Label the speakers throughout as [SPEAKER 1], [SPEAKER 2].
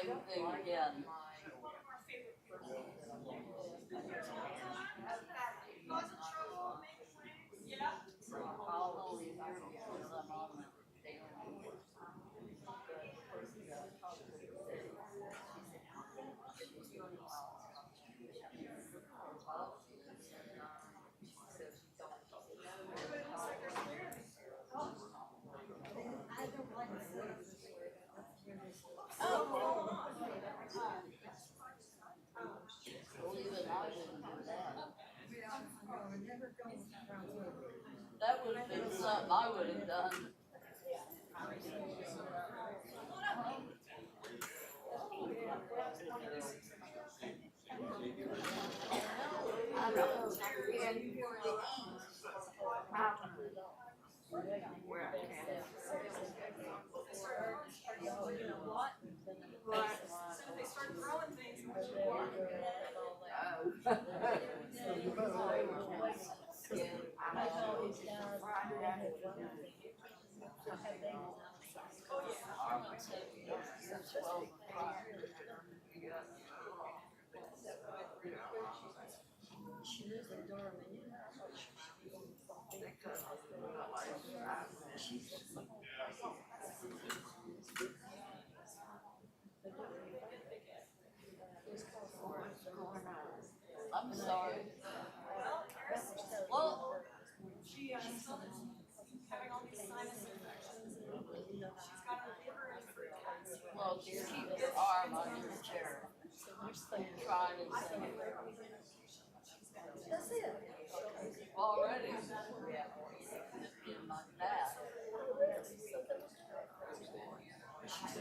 [SPEAKER 1] same thing again. That would have been something I would have done.
[SPEAKER 2] I know. Yeah, you do the where I can. Right.
[SPEAKER 3] So they start throwing things and you walk
[SPEAKER 1] I'm sorry.
[SPEAKER 3] well, she still is having all these sinus infections and she's got her liver and fruit cuts.
[SPEAKER 1] Well, just keep your arm on your chair. Try to say.
[SPEAKER 3] That's it.
[SPEAKER 1] Already. In my back.
[SPEAKER 3] She's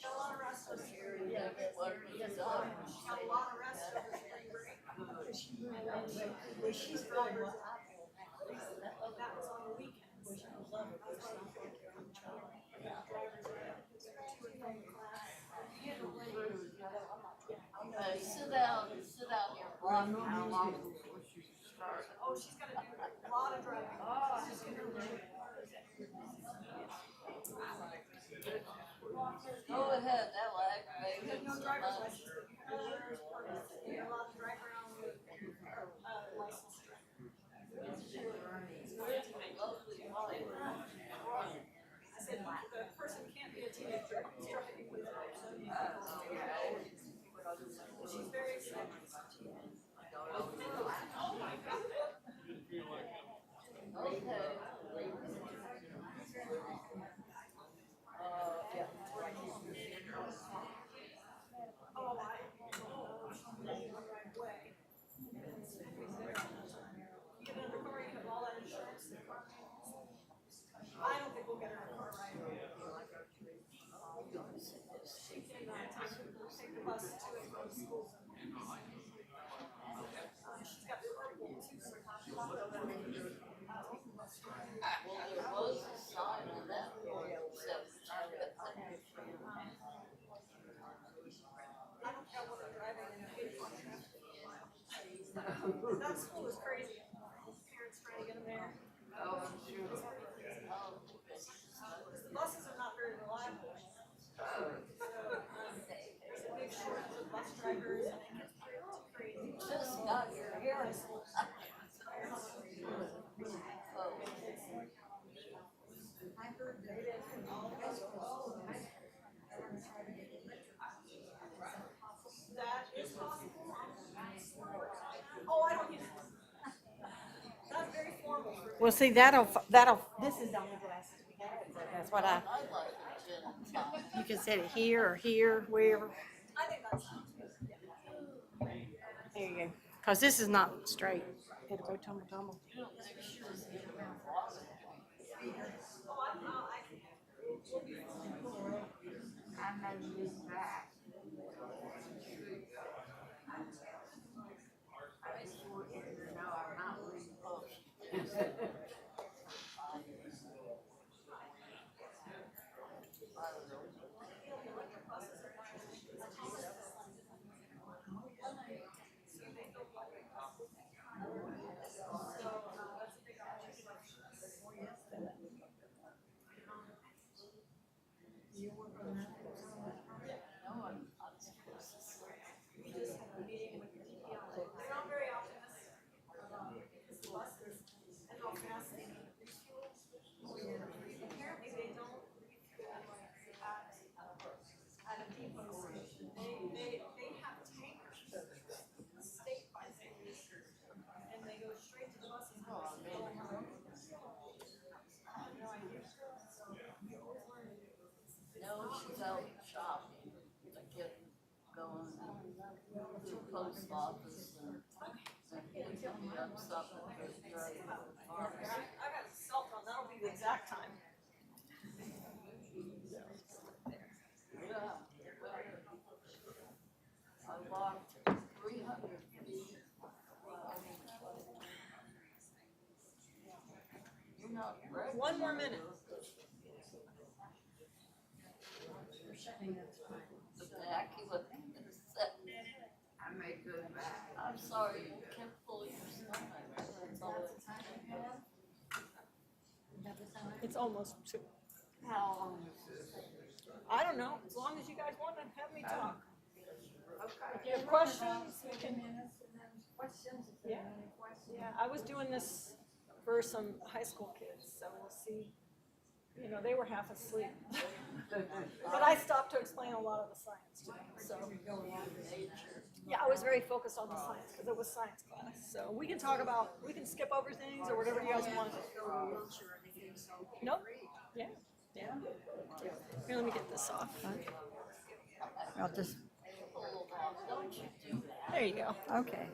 [SPEAKER 3] got a lot of rest of
[SPEAKER 1] What have you done?
[SPEAKER 3] She's got a lot of rest of her spring break. She's that was on the weekends.
[SPEAKER 1] Sit down here.
[SPEAKER 2] How long before she starts?
[SPEAKER 3] Oh, she's gonna do a lot of driving. She's gonna do
[SPEAKER 1] Go ahead, that'll aggravate
[SPEAKER 3] You have
[SPEAKER 1] him
[SPEAKER 3] no
[SPEAKER 1] so
[SPEAKER 3] driver's
[SPEAKER 1] much.
[SPEAKER 3] license, but you have driver's permit. You have a lot of drive around with license. I said, the person can't be a teenager, who's driving with her. She's very excited. Oh my God.
[SPEAKER 1] Okay. Yeah.
[SPEAKER 3] Oh, I don't know the right way. You get another car, you have all that insurance. I don't think we'll get her a car right away. She can take the bus to and from school. She's got purple too, so
[SPEAKER 1] Well, there was a sign on that board that said,
[SPEAKER 3] I don't know what they're driving in a big contract. That school is crazy. Parents trying to get them there.
[SPEAKER 2] Oh, I'm sure.
[SPEAKER 3] The buses are not very reliable. There's a big shortage of bus drivers and it gets too crazy.
[SPEAKER 1] just got your hair.
[SPEAKER 3] That is possible. Oh, I don't use it. That's very formal for me.
[SPEAKER 4] Well, see, this is the only glasses we have. That's what
[SPEAKER 1] I like the gin and tonic.
[SPEAKER 4] you can set it here or here, wherever.
[SPEAKER 3] I think that's.
[SPEAKER 4] There you go. Cause this is not straight. It'll go tumble tumble.
[SPEAKER 1] You don't think she was even walking.
[SPEAKER 3] Oh, I know.
[SPEAKER 2] I know this back. I just want you to know I'm not really
[SPEAKER 4] You work on that?
[SPEAKER 1] office and pick me up something. Because you're at the pharmacy.
[SPEAKER 3] I got a cell phone, that'll be the exact time.
[SPEAKER 1] Yeah. I walked 300 feet. You're not ready.
[SPEAKER 3] One more minute.
[SPEAKER 1] The back, he went,
[SPEAKER 2] I may go back.
[SPEAKER 1] I'm sorry, you can't pull your stomach. That's all it
[SPEAKER 3] It's almost 2.
[SPEAKER 2] How long is this?
[SPEAKER 3] I don't know, as long as you guys want to have me talk.
[SPEAKER 2] Okay.
[SPEAKER 3] If you have questions, we can.
[SPEAKER 2] Questions, if
[SPEAKER 3] Yeah.
[SPEAKER 2] there are any questions?
[SPEAKER 3] Yeah, I was doing this for some high school kids, so we'll see. You know, they were half asleep. But I stopped to explain a lot of the science to them, so. Yeah, I was very focused on the science, because it was science class. So we can talk about, we can skip over things or whatever you guys want. Nope, yeah, yeah. Here, let me get this off.
[SPEAKER 2] I'll just,
[SPEAKER 3] There you go.
[SPEAKER 2] okay.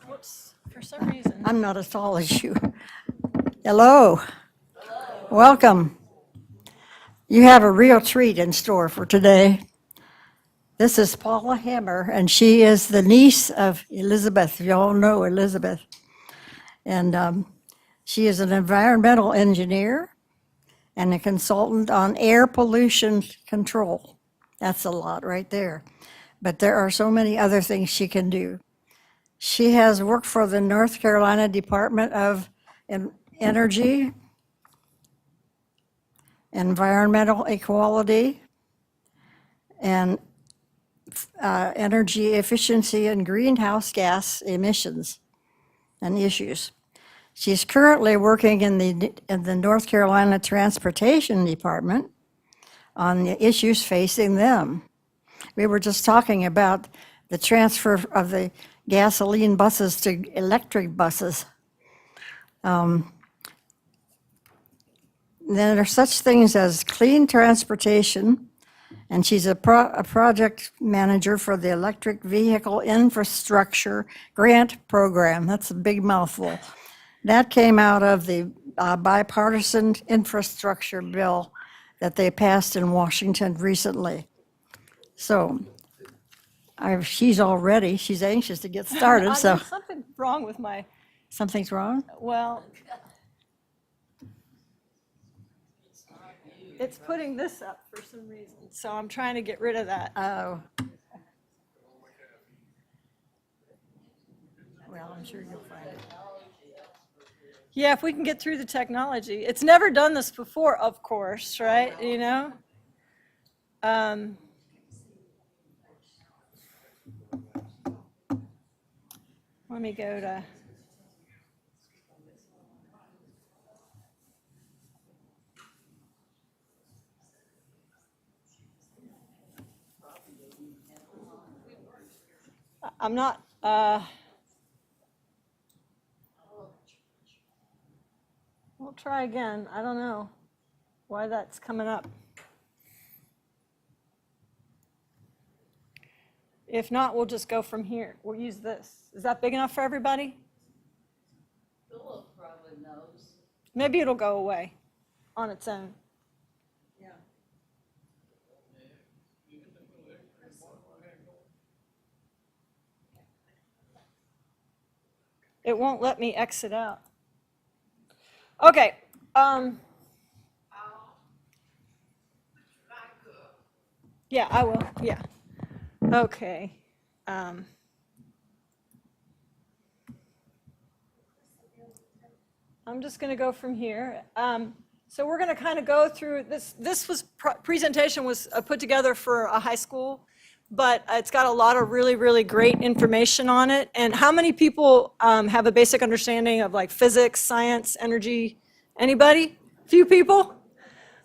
[SPEAKER 3] Whoops, for some reason.
[SPEAKER 2] I'm not as tall as you. Hello. Welcome. You have a real treat in store for today. This is Paula Hammer, and she is the niece of Elizabeth. You all know Elizabeth. And she is an environmental engineer and a consultant on air pollution control. That's a lot right there. But there are so many other things she can do. She has worked for the North Carolina Department of Energy, Environmental Equality, and energy efficiency and greenhouse gas emissions and issues. She's currently working in the North Carolina Transportation Department on the issues facing them. We were just talking about the transfer of the gasoline buses to electric buses. There are such things as clean transportation, and she's a project manager for the Electric Vehicle Infrastructure Grant Program. That's a big mouthful. That came out of the bipartisan infrastructure bill that they passed in Washington recently. So she's anxious to get started, so.
[SPEAKER 3] There's something wrong with my,
[SPEAKER 2] Something's wrong?
[SPEAKER 3] well, it's putting this up for some reason, so I'm trying to get rid of that.
[SPEAKER 2] Oh. Well, I'm sure you'll find it.
[SPEAKER 3] Yeah, if we can get through the technology. It's never done this before, of course, right? You know? Let me go to. I'm not, we'll try again. I don't know why that's coming up. If not, we'll just go from here. We'll use this. Is that big enough for everybody?
[SPEAKER 1] Philip probably knows.
[SPEAKER 3] Maybe it'll go away on its own. It won't let me exit out. Okay. Yeah, I will. Yeah. Okay. I'm just going to go from here. So we're going to kind of go through this. This presentation was put together for a high school, but it's got a lot of really, really great information on it. And how many people have a basic understanding of like physics, science, energy? Anybody? Few people?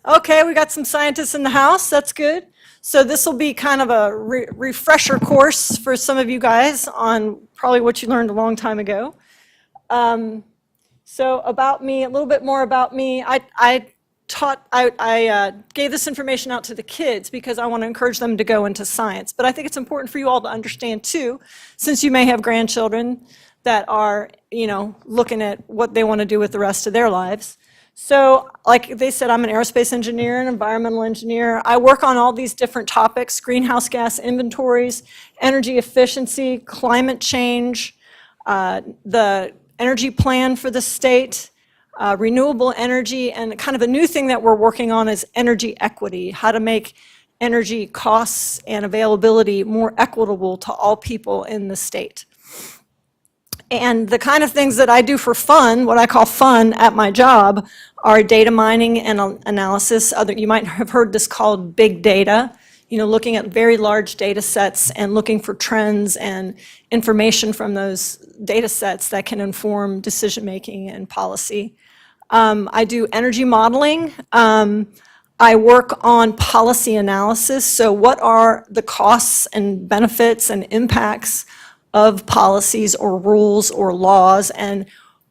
[SPEAKER 3] Okay, we got some scientists in the house. That's good. So this will be kind of a refresher course for some of you guys on probably what you learned a long time ago. So about me, a little bit more about me. gave this information out to the kids because I want to encourage them to go into science. But I think it's important for you all to understand too, since you may have grandchildren that are, looking at what they want to do with the rest of their lives. So like they said, I'm an aerospace engineer, an environmental engineer. I work on all these different topics: greenhouse gas inventories, energy efficiency, climate change, the energy plan for the state, renewable energy, and kind of a new thing that we're working on is energy equity, how to make energy costs and availability more equitable to all people in the state. And the kind of things that I do for fun, what I call fun at my job, are data mining and analysis. You might have heard this called big data, looking at very large data sets and looking for trends and information from those data sets that can inform decision-making and policy. I do energy modeling. I work on policy analysis. So what are the costs and benefits and impacts of policies or rules or laws, and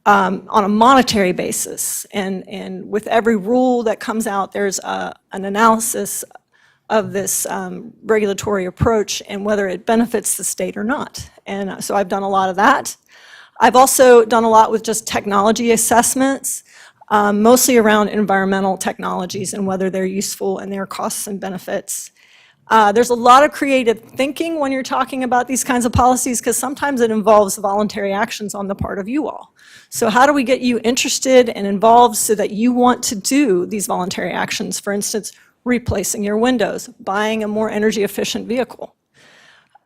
[SPEAKER 3] on a monetary basis. And with every rule that comes out, there's an analysis of this regulatory approach and whether it benefits the state or not. And so I've done a lot of that. I've also done a lot with just technology assessments, mostly around environmental technologies and whether they're useful and their costs and benefits. There's a lot of creative thinking when you're talking about these kinds of policies, because sometimes it involves voluntary actions on the part of you all. So how do we get you interested and involved so that you want to do these voluntary actions? For instance, replacing your windows, buying a more energy efficient vehicle.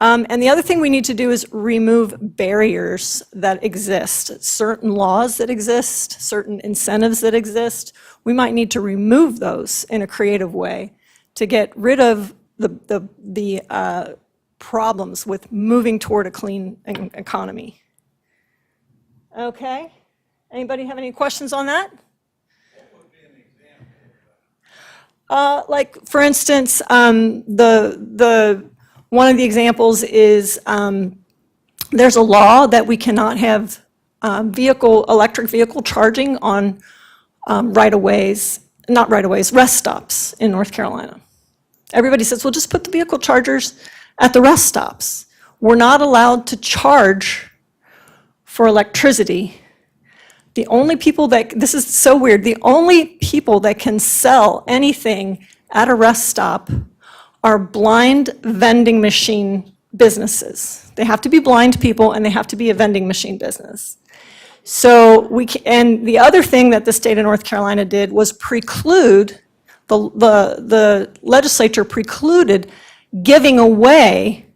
[SPEAKER 3] And the other thing we need to do is remove barriers that exist, certain laws that exist, certain incentives that exist. We might need to remove those in a creative way to get rid of the problems with moving toward a clean economy. Okay, anybody have any questions on that? Like, for instance, one of the examples is there's a law that we cannot have electric vehicle charging on rest stops in North Carolina. Everybody says, well, just put the vehicle chargers at the rest stops. We're not allowed to charge for electricity. The only people this is so weird, the only people that can sell anything at a rest stop are blind vending machine businesses. They have to be blind people and they have to be a vending machine business. So and the other thing that the state of North Carolina did was preclude, the legislature precluded giving away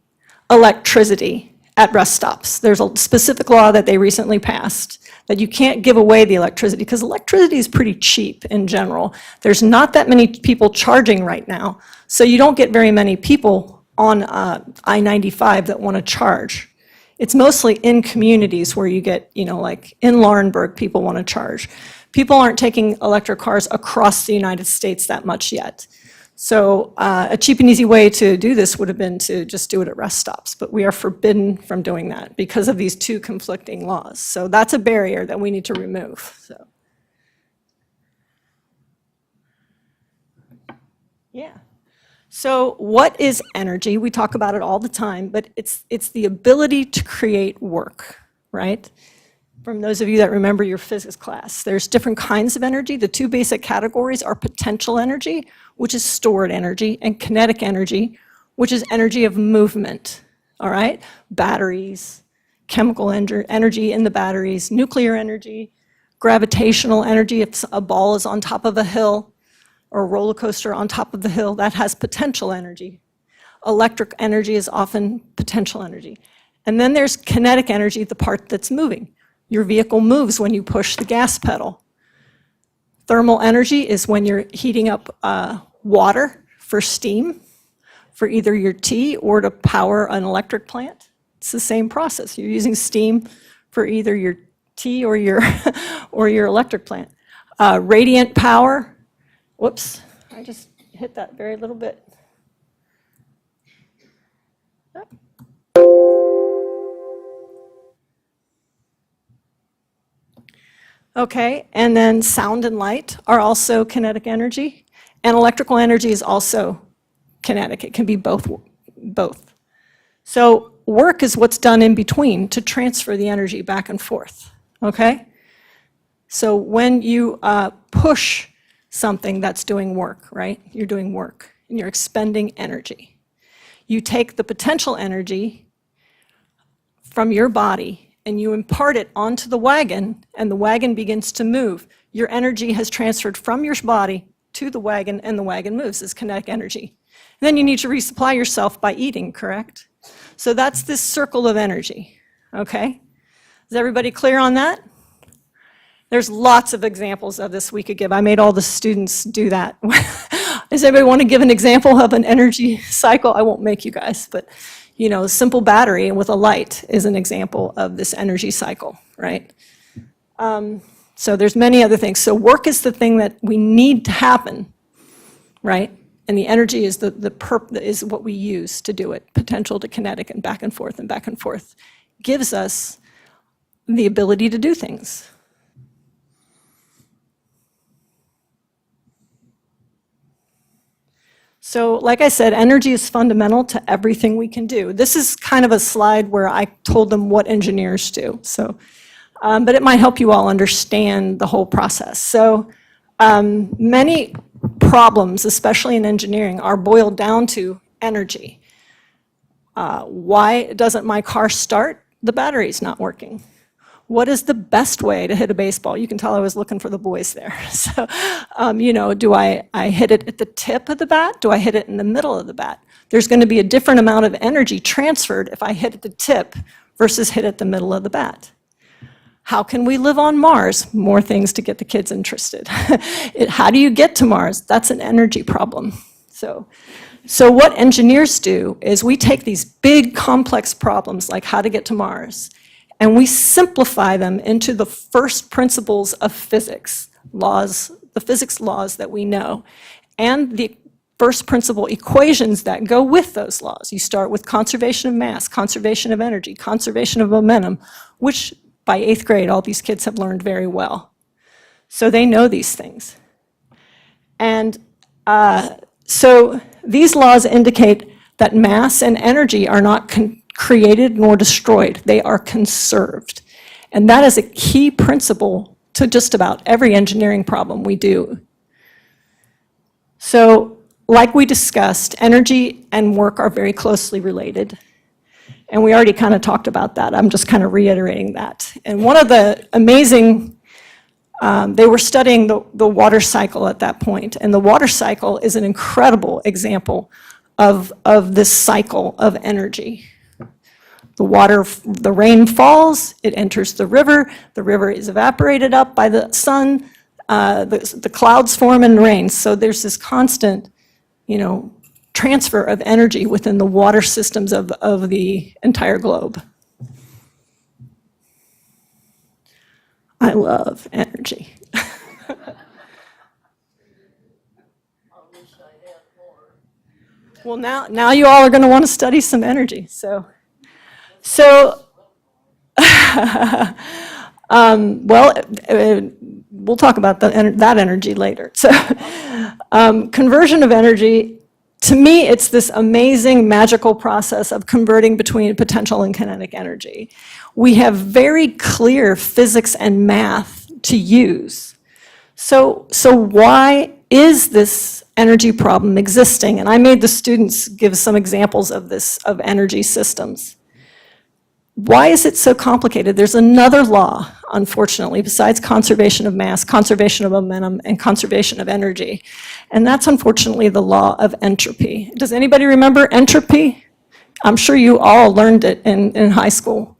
[SPEAKER 3] electricity at rest stops. There's a specific law that they recently passed that you can't give away the electricity because electricity is pretty cheap in general. There's not that many people charging right now, so you don't get very many people on I-95 that want to charge. It's mostly in communities where you get, like in Laurinburg, people want to charge. People aren't taking electric cars across the United States that much yet. So a cheap and easy way to do this would have been to just do it at rest stops, but we are forbidden from doing that because of these two conflicting laws. So that's a barrier that we need to remove. So, yeah. So what is energy? We talk about it all the time, but it's the ability to create work, right? From those of you that remember your physics class, there's different kinds of energy. The two basic categories are potential energy, which is stored energy, and kinetic energy, which is energy of movement, all right? Batteries, chemical energy in the batteries, nuclear energy, gravitational energy, if a ball is on top of a hill or a roller coaster on top of the hill, that has potential energy. Electric energy is often potential energy. And then there's kinetic energy, the part that's moving. Your vehicle moves when you push the gas pedal. Thermal energy is when you're heating up water for steam, for either your tea or to power an electric plant. It's the same process. You're using steam for either your tea or your, or your electric plant. Radiant power, whoops, I just hit that very little bit. Okay, and then sound and light are also kinetic energy, and electrical energy is also kinetic. It can be both. So work is what's done in between to transfer the energy back and forth, okay? So when you push something that's doing work, right? You're doing work and you're expending energy. You take the potential energy from your body and you impart it onto the wagon, and the wagon begins to move. Your energy has transferred from your body to the wagon, and the wagon moves. It's kinetic energy. And then you need to resupply yourself by eating, correct? So that's this circle of energy, okay? Is everybody clear on that? There's lots of examples of this we could give. I made all the students do that. Does anybody want to give an example of an energy cycle? I won't make you guys, but you know, a simple battery with a light is an example of this energy cycle, right? So there's many other things. So work is the thing that we need to happen, right? And the energy is is what we use to do it. Potential to kinetic and back and forth gives us the ability to do things. So like I said, energy is fundamental to everything we can do. This is kind of a slide where I told them what engineers do. So, but it might help you all understand the whole process. So many problems, especially in engineering, are boiled down to energy. Why doesn't my car start? The battery's not working. What is the best way to hit a baseball? You can tell I was looking for the boys there. So, you know, do I hit it at the tip of the bat? Do I hit it in the middle of the bat? There's going to be a different amount of energy transferred if I hit at the tip versus hit at the middle of the bat. How can we live on Mars? More things to get the kids interested. How do you get to Mars? That's an energy problem. So what engineers do is we take these big complex problems like how to get to Mars, and we simplify them into the first principles of physics, laws, the physics laws that we know, and the first principle equations that go with those laws. You start with conservation of mass, conservation of energy, conservation of momentum, which by 8th grade, all these kids have learned very well. So they know these things. And so these laws indicate that mass and energy are not created nor destroyed. They are conserved. And that is a key principle to just about every engineering problem we do. So, like we discussed, energy and work are very closely related. And we already kind of talked about that. I'm just kind of reiterating that. And one of the amazing, they were studying the water cycle at that point. And the water cycle is an incredible example of this cycle of energy. The rain falls, it enters the river is evaporated up by the sun, the clouds form and rain. So there's this constant, you know, transfer of energy within the water systems of the entire globe. I love energy. Well, now you all are going to want to study some energy. So we'll talk about that energy later. So conversion of energy, to me, it's this amazing, magical process of converting between potential and kinetic energy. We have very clear physics and math to use. So why is this energy problem existing? And I made the students give some examples of this, of energy systems. Why is it so complicated? There's another law, unfortunately, besides conservation of mass, conservation of momentum, and conservation of energy. And that's unfortunately the law of entropy. Does anybody remember entropy? I'm sure you all learned it in high school.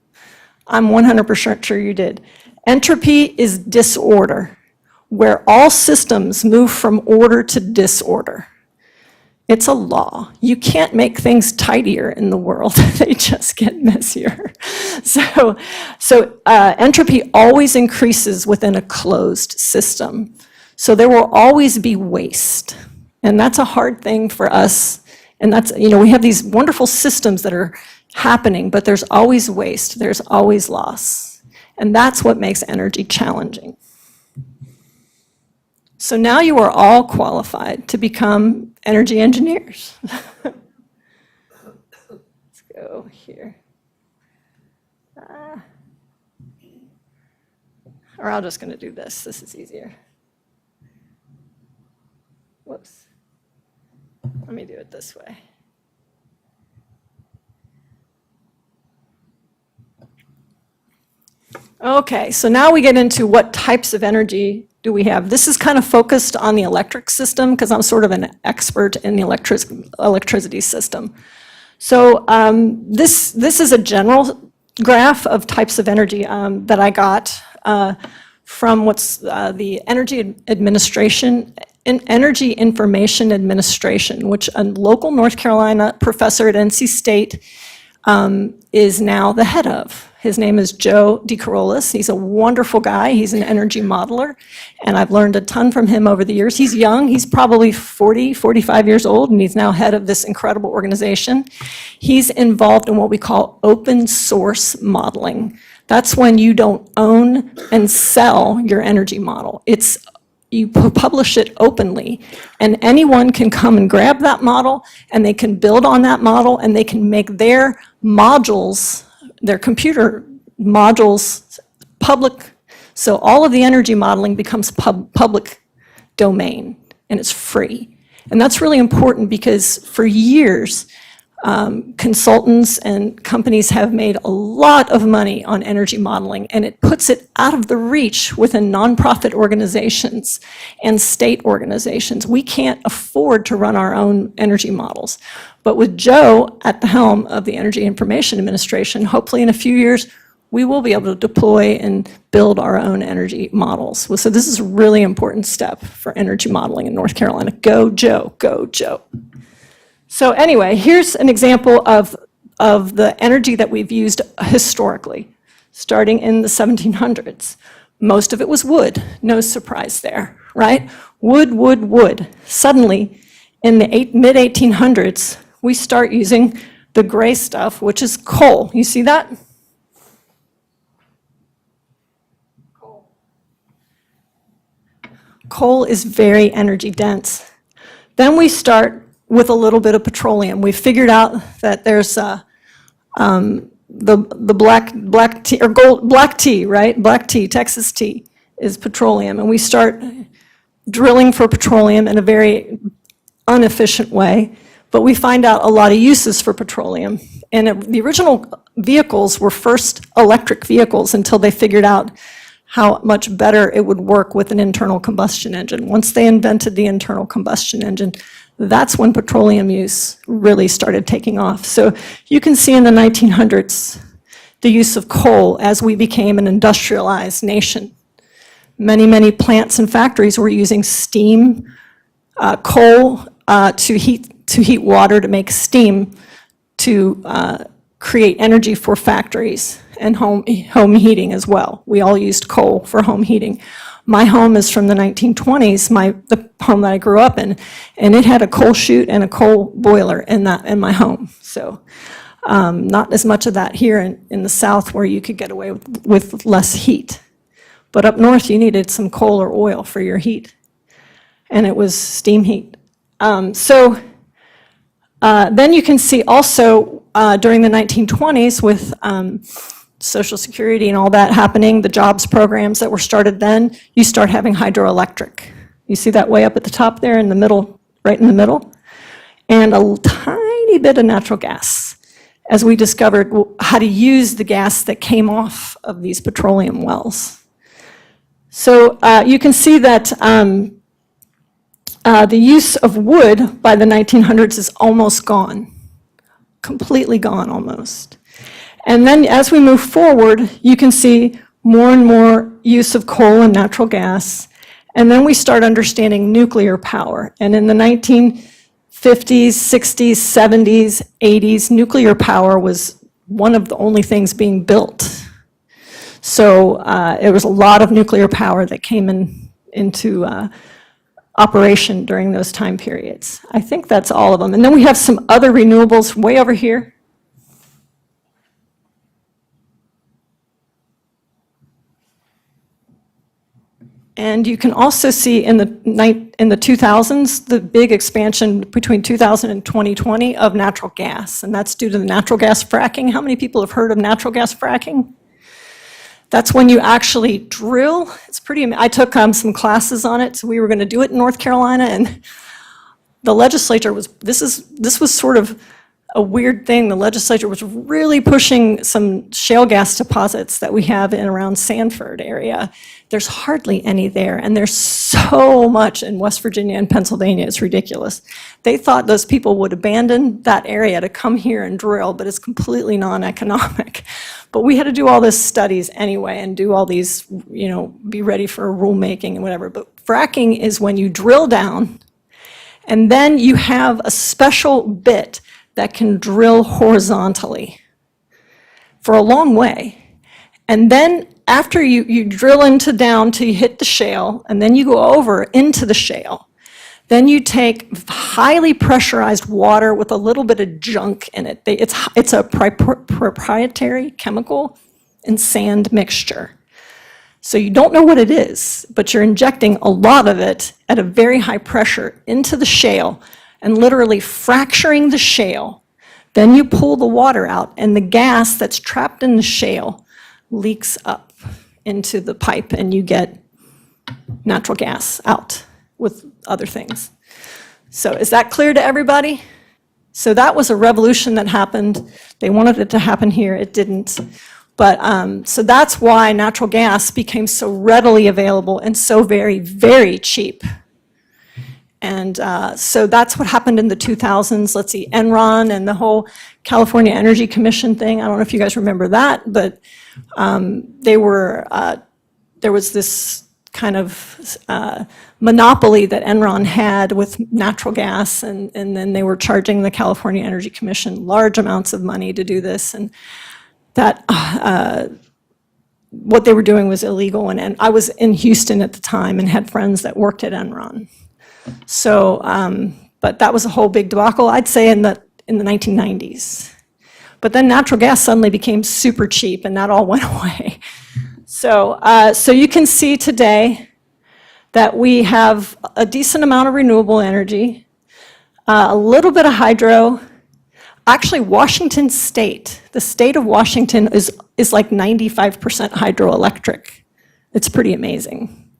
[SPEAKER 3] I'm 100% sure you did. Entropy is disorder, where all systems move from order to disorder. It's a law. You can't make things tidier in the world. They just get messier. So entropy always increases within a closed system. So there will always be waste. And that's a hard thing for us. And that's, you know, we have these wonderful systems that are happening, but there's always waste. There's always loss. And that's what makes energy challenging. So now you are all qualified to become energy engineers. Let's go here. Or I'm just going to do this. This is easier. Whoops. Let me do it this way. Okay, so now we get into what types of energy do we have. This is kind of focused on the electric system because I'm sort of an expert in the electricity system. So this is a general graph of types of energy that I got from what's the Energy Information Administration, which a local North Carolina professor at NC State is now the head of. His name is Joe DeCarolis. He's a wonderful guy. He's an energy modeler, and I've learned a ton from him over the years. He's young. He's probably 40, 45 years old, and he's now head of this incredible organization. He's involved in what we call open source modeling. That's when you don't own and sell your energy model. You publish it openly, and anyone can come and grab that model, and they can build on that model, and they can make their modules, their computer modules, public. So all of the energy modeling becomes public domain, and it's free. And that's really important because for years, consultants and companies have made a lot of money on energy modeling, and it puts it out of the reach within nonprofit organizations and state organizations. We can't afford to run our own energy models. But with Joe at the helm of the Energy Information Administration, hopefully in a few years, we will be able to deploy and build our own energy models. So this is a really important step for energy modeling in North Carolina. Go Joe, go Joe. So anyway, here's an example of the energy that we've used historically, starting in the 1700s. Most of it was wood, no surprise there, right? Wood, wood, wood. Suddenly, in the mid-1800s, we start using the gray stuff, which is coal. You see that? Coal is very energy dense. Then we start with a little bit of petroleum. We figured out that there's the black tea, or black tea, right? Black tea, Texas tea, is petroleum. And we start drilling for petroleum in a very inefficient way, but we find out a lot of uses for petroleum. And the original vehicles were first electric vehicles until they figured out how much better it would work with an internal combustion engine. Once they invented the internal combustion engine, that's when petroleum use really started taking off. So you can see in the 1900s the use of coal as we became an industrialized nation. Many, many plants and factories were using steam, coal to heat water, to make steam, to create energy for factories and home heating as well. We all used coal for home heating. My home is from the 1920s, the home that I grew up in, and it had a coal chute and a coal boiler in my home. So not as much of that here in the South, where you could get away with less heat. But up north, you needed some coal or oil for your heat, and it was steam heat. Then you can see also during the 1920s with Social Security and all that happening, the jobs programs that were started then, you start having hydroelectric. You see that way up at the top there in the middle, right in the middle? And a tiny bit of natural gas, as we discovered how to use the gas that came off of these petroleum wells. So you can see that the use of wood by the 1900s is almost gone, completely gone almost. And then as we move forward, you can see more and more use of coal and natural gas. And then we start understanding nuclear power. And in the 1950s, 60s, 70s, 80s, nuclear power was one of the only things being built. So there was a lot of nuclear power that came into operation during those time periods. I think that's all of them. And then we have some other renewables way over here. And you can also see in the 2000s, the big expansion between 2000 and 2020 of natural gas, and that's due to the natural gas fracking. How many people have heard of natural gas fracking? That's when you actually drill. It's pretty, I took some classes on it, so we were gonna do it in North Carolina, and the legislature was, this was sort of a weird thing. The legislature was really pushing some shale gas deposits that we have in around Sanford area. There's hardly any there, and there's so much in West Virginia and Pennsylvania, it's ridiculous. They thought those people would abandon that area to come here and drill, but it's completely non-economic. But we had to do all these studies anyway and do all these, you know, be ready for rulemaking and whatever. But fracking is when you drill down, and then you have a special bit that can drill horizontally for a long way. And then after you drill into down till you hit the shale, and then you go over into the shale, then you take highly pressurized water with a little bit of junk in it. It's a proprietary chemical and sand mixture. So you don't know what it is, but you're injecting a lot of it at a very high pressure into the shale and literally fracturing the shale. Then you pull the water out, and the gas that's trapped in the shale leaks up into the pipe, and you get natural gas out with other things. So is that clear to everybody? So that was a revolution that happened. They wanted it to happen here, it didn't. But so that's why natural gas became so readily available and so very, very cheap. And so that's what happened in the 2000s. Let's see, Enron and the whole California Energy Commission thing. I don't know if you guys remember that, but there was this kind of monopoly that Enron had with natural gas, and then they were charging the California Energy Commission large amounts of money to do this, and that what they were doing was illegal. And I was in Houston at the time and had friends that worked at Enron. So, but that was a whole big debacle, I'd say in the 1990s. But then natural gas suddenly became super cheap, and that all went away. So, so you can see today that we have a decent amount of renewable energy, a little bit of hydro. Actually, Washington State, the state of Washington is like 95% hydroelectric. It's pretty amazing,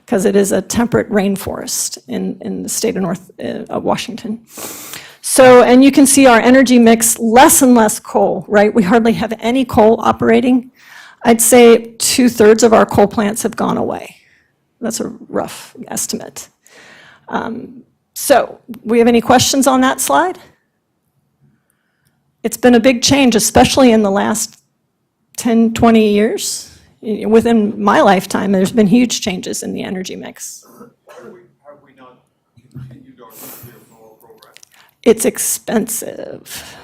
[SPEAKER 3] because it is a temperate rainforest in the state of Washington. So, and you can see our energy mix, less and less coal, right? We hardly have any coal operating. I'd say 2/3 of our coal plants have gone away. That's a rough estimate. So, we have any questions on that slide? It's been a big change, especially in the last 10, 20 years. Within my lifetime, there's been huge changes in the energy mix.
[SPEAKER 5] Why have we not continued our nuclear power program?
[SPEAKER 3] It's expensive.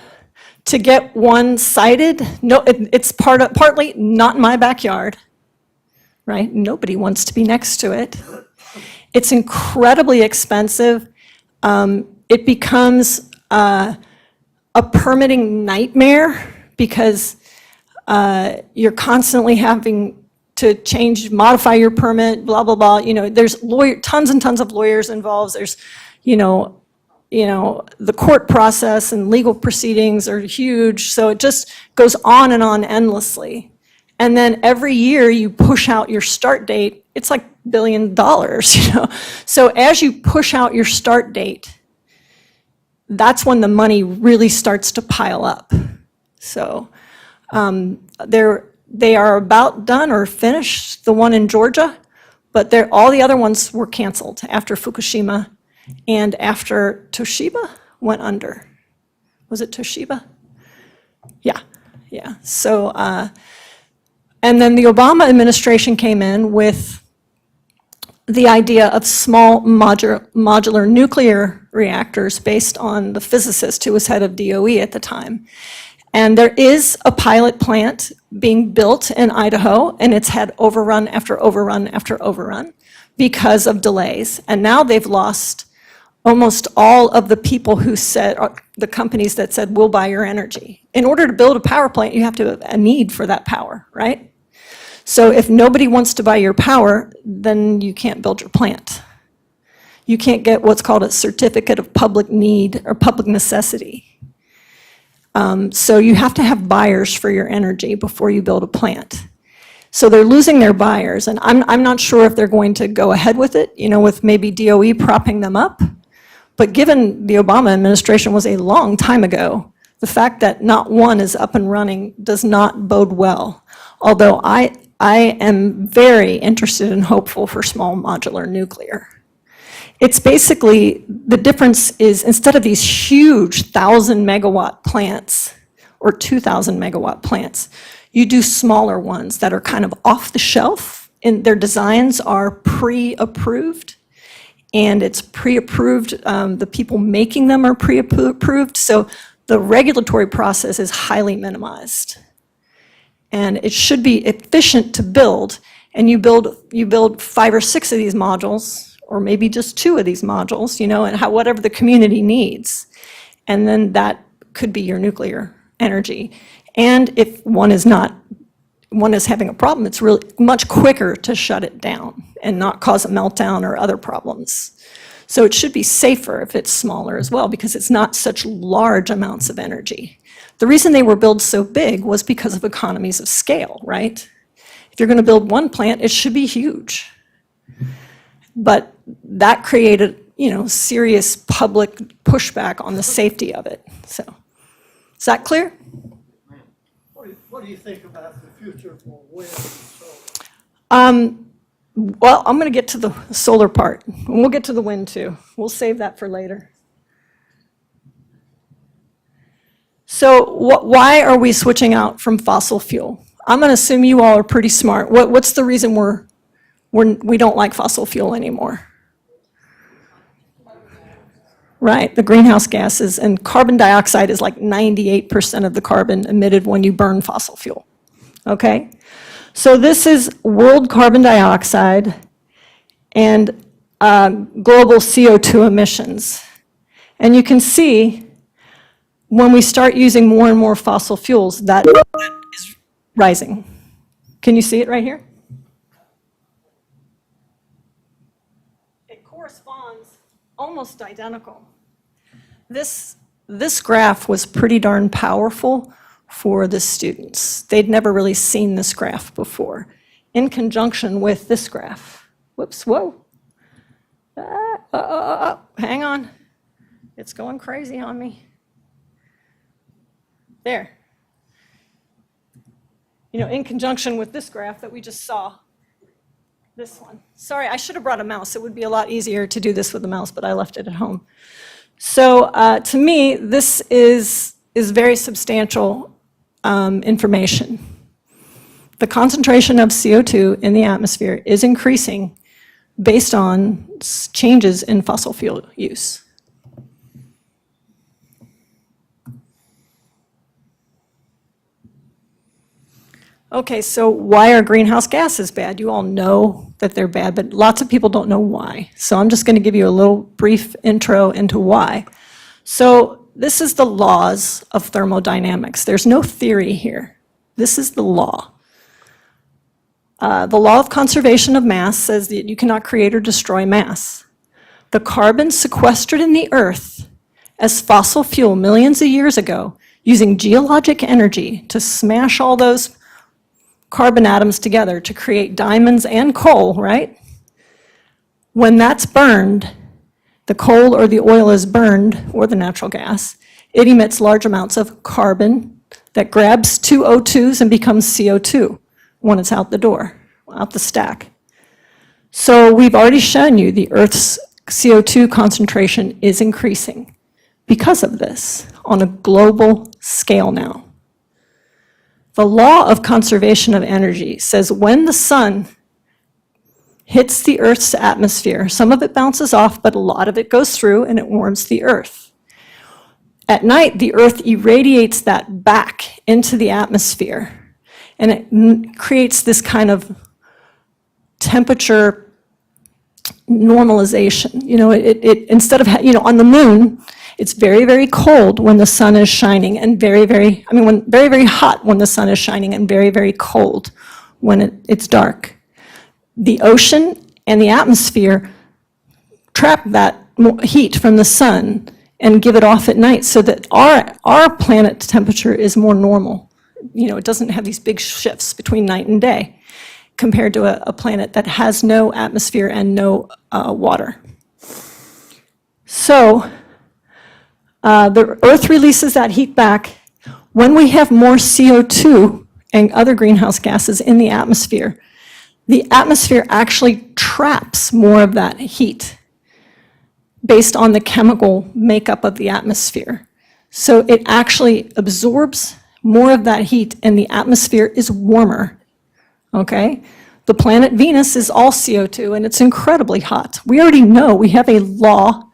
[SPEAKER 3] To get one sited, no, it's partly not in my backyard, right? Nobody wants to be next to it. It's incredibly expensive. It becomes a permitting nightmare, because you're constantly having to modify your permit, blah, blah, blah. You know, there's tons and tons of lawyers involved. There's, you know, the court process and legal proceedings are huge. So it just goes on and on endlessly. And then every year you push out your start date, it's like $1 billion, you know. So as you push out your start date, that's when the money really starts to pile up. So they are about done or finished, the one in Georgia, but all the other ones were canceled after Fukushima and after Toshiba went under. Was it Toshiba? Yeah. So, and then the Obama administration came in with the idea of small modular nuclear reactors based on the physicist who was head of DOE at the time. And there is a pilot plant being built in Idaho, and it's had overrun after overrun after overrun because of delays. And now they've lost almost all of the people who said, the companies that said, we'll buy your energy. In order to build a power plant, you have to have a need for that power, right? So if nobody wants to buy your power, then you can't build your plant. You can't get what's called a certificate of public need or public necessity. So you have to have buyers for your energy before you build a plant. So they're losing their buyers, and I'm not sure if they're going to go ahead with it, with maybe DOE propping them up. But given the Obama administration was a long time ago, the fact that not one is up and running does not bode well. Although I am very interested and hopeful for small modular nuclear. It's basically, the difference is instead of these huge 1,000 megawatt plants or 2,000 megawatt plants, you do smaller ones that are kind of off the shelf, and their designs are pre-approved. And it's pre-approved, the people making them are pre-approved, so the regulatory process is highly minimized. And it should be efficient to build, and you build 5 or 6 of these modules, or maybe just 2 of these modules, and whatever the community needs. And then that could be your nuclear energy. And if one is having a problem, it's really much quicker to shut it down and not cause a meltdown or other problems. So it should be safer if it's smaller as well, because it's not such large amounts of energy. The reason they were built so big was because of economies of scale, right? If you're going to build one plant, it should be huge. But that created, serious public pushback on the safety of it. So, is that clear?
[SPEAKER 6] What do you think about the future for wind and solar?
[SPEAKER 3] Well, I'm going to get to the solar part, and we'll get to the wind too. We'll save that for later. So why are we switching out from fossil fuel? I'm going to assume you all are pretty smart. What's the reason we don't like fossil fuel anymore? Right, the greenhouse gases, and carbon dioxide is like 98% of the carbon emitted when you burn fossil fuel, okay? So this is world carbon dioxide and global CO2 emissions. And you can see when we start using more and more fossil fuels, that is rising. Can you see it right here? It corresponds almost identical. This graph was pretty darn powerful for the students. They'd never really seen this graph before, in conjunction with this graph. Whoops, whoa. Hang on. It's going crazy on me. There. In conjunction with this graph that we just saw. This one. Sorry, I should have brought a mouse. It would be a lot easier to do this with a mouse, but I left it at home. So to me, this is very substantial information. The concentration of CO2 in the atmosphere is increasing based on changes in fossil fuel use. Okay, so why are greenhouse gases bad? You all know that they're bad, but lots of people don't know why. So I'm just going to give you a little brief intro into why. So this is the laws of thermodynamics. There's no theory here. This is the law. The law of conservation of mass says that you cannot create or destroy mass. The carbon sequestered in the earth as fossil fuel millions of years ago, using geologic energy to smash all those carbon atoms together to create diamonds and coal, right? When that's burned, the coal or the oil is burned, or the natural gas, it emits large amounts of carbon that grabs 2 O2s and becomes CO2 when it's out the door, out the stack. So we've already shown you the Earth's CO2 concentration is increasing because of this on a global scale now. The law of conservation of energy says when the sun hits the Earth's atmosphere, some of it bounces off, but a lot of it goes through and it warms the Earth. At night, the Earth irradiates that back into the atmosphere, and it creates this kind of temperature normalization. Instead of, on the moon, it's very, very cold when the sun is shining and very, very hot when the sun is shining and very, very cold when it's dark. The ocean and the atmosphere trap that heat from the sun and give it off at night so that our planet temperature is more normal. You know, it doesn't have these big shifts between night and day compared to a planet that has no atmosphere and no water. So the Earth releases that heat back. When we have more CO2 and other greenhouse gases in the atmosphere actually traps more of that heat based on the chemical makeup of the atmosphere. So it actually absorbs more of that heat and the atmosphere is warmer, okay? The planet Venus is all CO2 and it's incredibly hot. We already know, we have a law,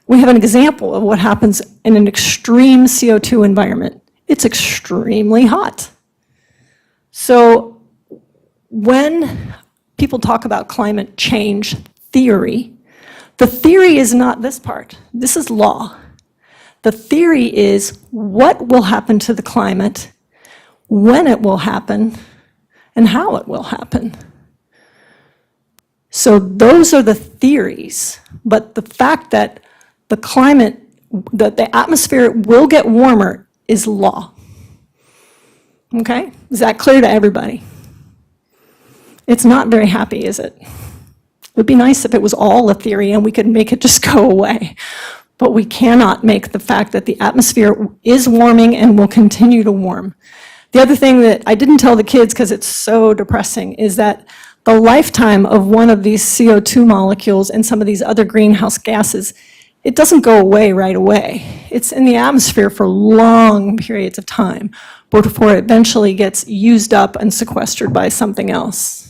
[SPEAKER 3] we have an example of what happens in an extreme CO2 environment. It's extremely hot. So when people talk about climate change theory, the theory is not this part. This is law. The theory is what will happen to the climate, when it will happen, and how it will happen. So those are the theories, but the fact that the climate, that the atmosphere will get warmer is law. Okay? Is that clear to everybody? It's not very happy, is it? It would be nice if it was all a theory and we could make it just go away. But we cannot make the fact that the atmosphere is warming and will continue to warm. The other thing that I didn't tell the kids because it's so depressing is that the lifetime of one of these CO2 molecules and some of these other greenhouse gases, it doesn't go away right away. It's in the atmosphere for long periods of time before it eventually gets used up and sequestered by something else.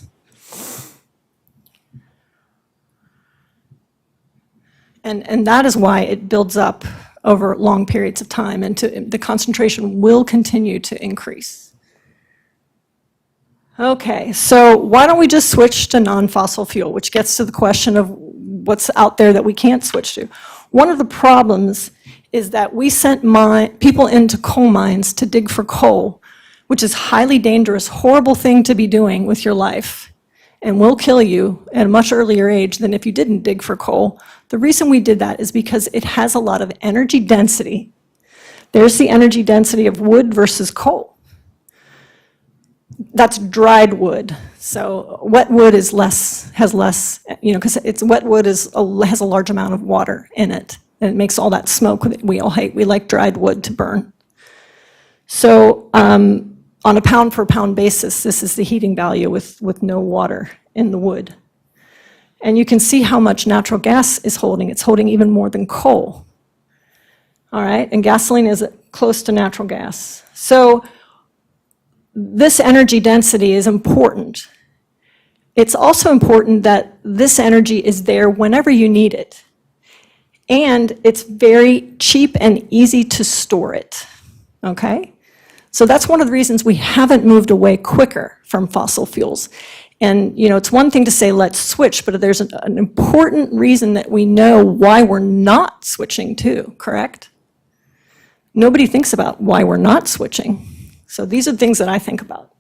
[SPEAKER 3] And that is why it builds up over long periods of time, and the concentration will continue to increase. Okay, so why don't we just switch to non-fossil fuel, which gets to the question of what's out there that we can't switch to. One of the problems is that we sent people into coal mines to dig for coal, which is highly dangerous, horrible thing to be doing with your life, and will kill you at a much earlier age than if you didn't dig for coal. The reason we did that is because it has a lot of energy density. There's the energy density of wood versus coal. That's dried wood. So wet wood is has less, because wet wood has a large amount of water in it, and it makes all that smoke that we all hate. We like dried wood to burn. So on a pound per pound basis, this is the heating value with no water in the wood. And you can see how much natural gas is holding. It's holding even more than coal. All right, and gasoline is close to natural gas. So this energy density is important. It's also important that this energy is there whenever you need it. And it's very cheap and easy to store it, okay? So that's one of the reasons we haven't moved away quicker from fossil fuels. And, it's one thing to say, let's switch, but there's an important reason that we know why we're not switching to, correct? Nobody thinks about why we're not switching. So these are things that I think about.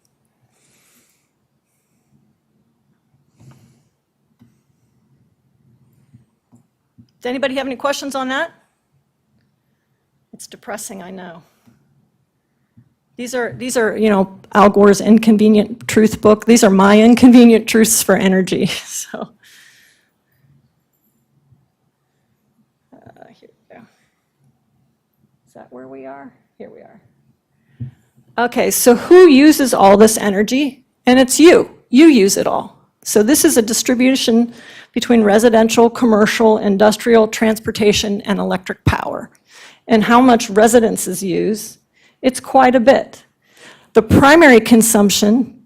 [SPEAKER 3] Does anybody have any questions on that? It's depressing, I know. These are Al Gore's Inconvenient Truth book. These are my inconvenient truths for energy. So, here we go. Is that where we are? Here we are. Okay, so who uses all this energy? And it's you. You use it all. So this is a distribution between residential, commercial, industrial, transportation, and electric power. And how much residences use? It's quite a bit. The primary consumption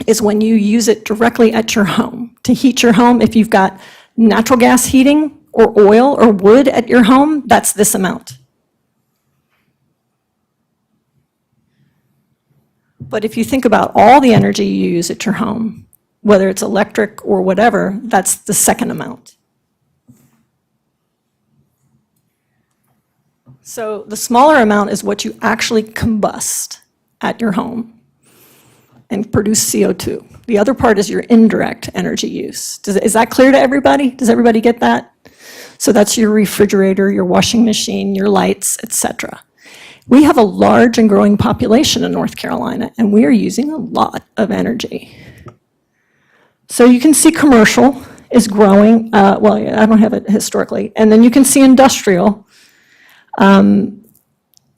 [SPEAKER 3] is when you use it directly at your home. To heat your home, if you've got natural gas heating or oil or wood at your home, that's this amount. But if you think about all the energy you use at your home, whether it's electric or whatever, that's the second amount. So the smaller amount is what you actually combust at your home. and produce CO2. The other part is your indirect energy use. Is that clear to everybody? Does everybody get that? So that's your refrigerator, your washing machine, your lights, etc. We have a large and growing population in North Carolina, and we are using a lot of energy. So you can see commercial is growing. Well, I don't have it historically. And then you can see industrial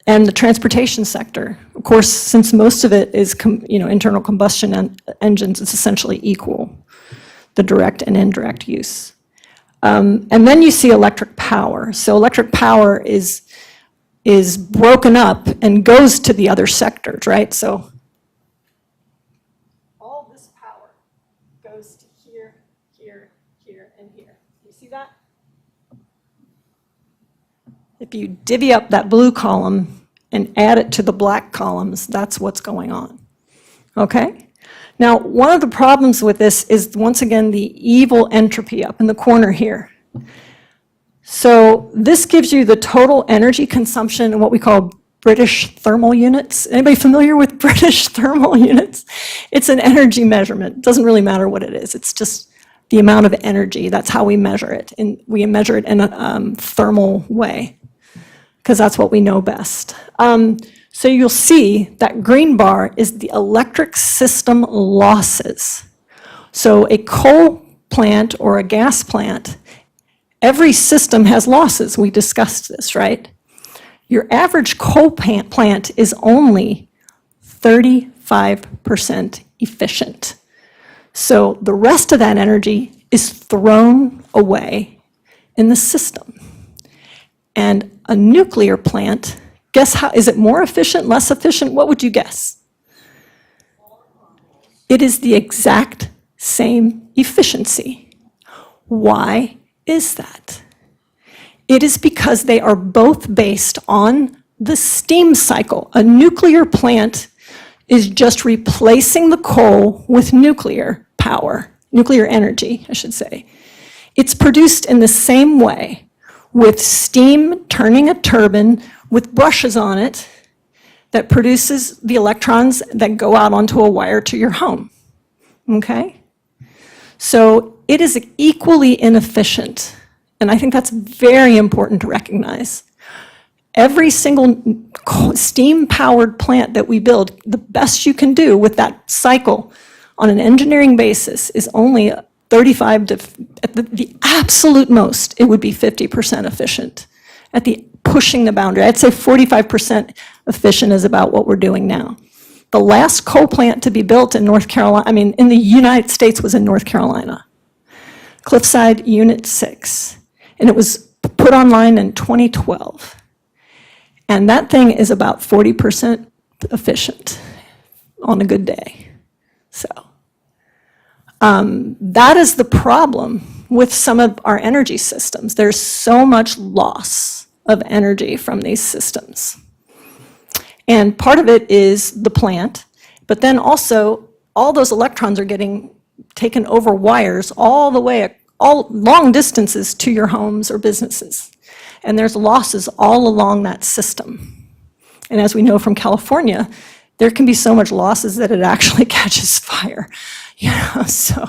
[SPEAKER 3] and the transportation sector. Of course, since most of it is internal combustion engines, it's essentially equal, the direct and indirect use. And then you see electric power. So electric power is broken up and goes to the other sectors, right? So all this power goes to here, here, here, and here. You see that? If you divvy up that blue column and add it to the black columns, that's what's going on. Okay? Now, one of the problems with this is, once again, the evil entropy up in the corner here. So this gives you the total energy consumption in what we call British thermal units. Anybody familiar with British thermal units? It's an energy measurement. It doesn't really matter what it is. It's just the amount of energy. That's how we measure it. And we measure it in a thermal way, because that's what we know best. So you'll see that green bar is the electric system losses. So a coal plant or a gas plant, every system has losses. We discussed this, right? Your average coal plant is only 35% efficient. So the rest of that energy is thrown away in the system. And a nuclear plant, guess how, is it more efficient, less efficient? What would you guess? It is the exact same efficiency. Why is that? It is because they are both based on the steam cycle. A nuclear plant is just replacing the coal with nuclear power, nuclear energy, I should say. It's produced in the same way, with steam turning a turbine with brushes on it that produces the electrons that go out onto a wire to your home, okay? So it is equally inefficient, and I think that's very important to recognize. Every single steam-powered plant that we build, the best you can do with that cycle on an engineering basis is only 35 to, at the absolute most, it would be 50% efficient. At the pushing the boundary, I'd say 45% efficient is about what we're doing now. The last coal plant to be built in North Carolina, in the United States, was in North Carolina. Cliffside Unit 6. And it was put online in 2012. And that thing is about 40% efficient on a good day. So that is the problem with some of our energy systems. There's so much loss of energy from these systems. And part of it is the plant, but then also all those electrons are getting taken over wires all the way, all long distances to your homes or businesses. And there's losses all along that system. And as we know from California, there can be so much losses that it actually catches fire. So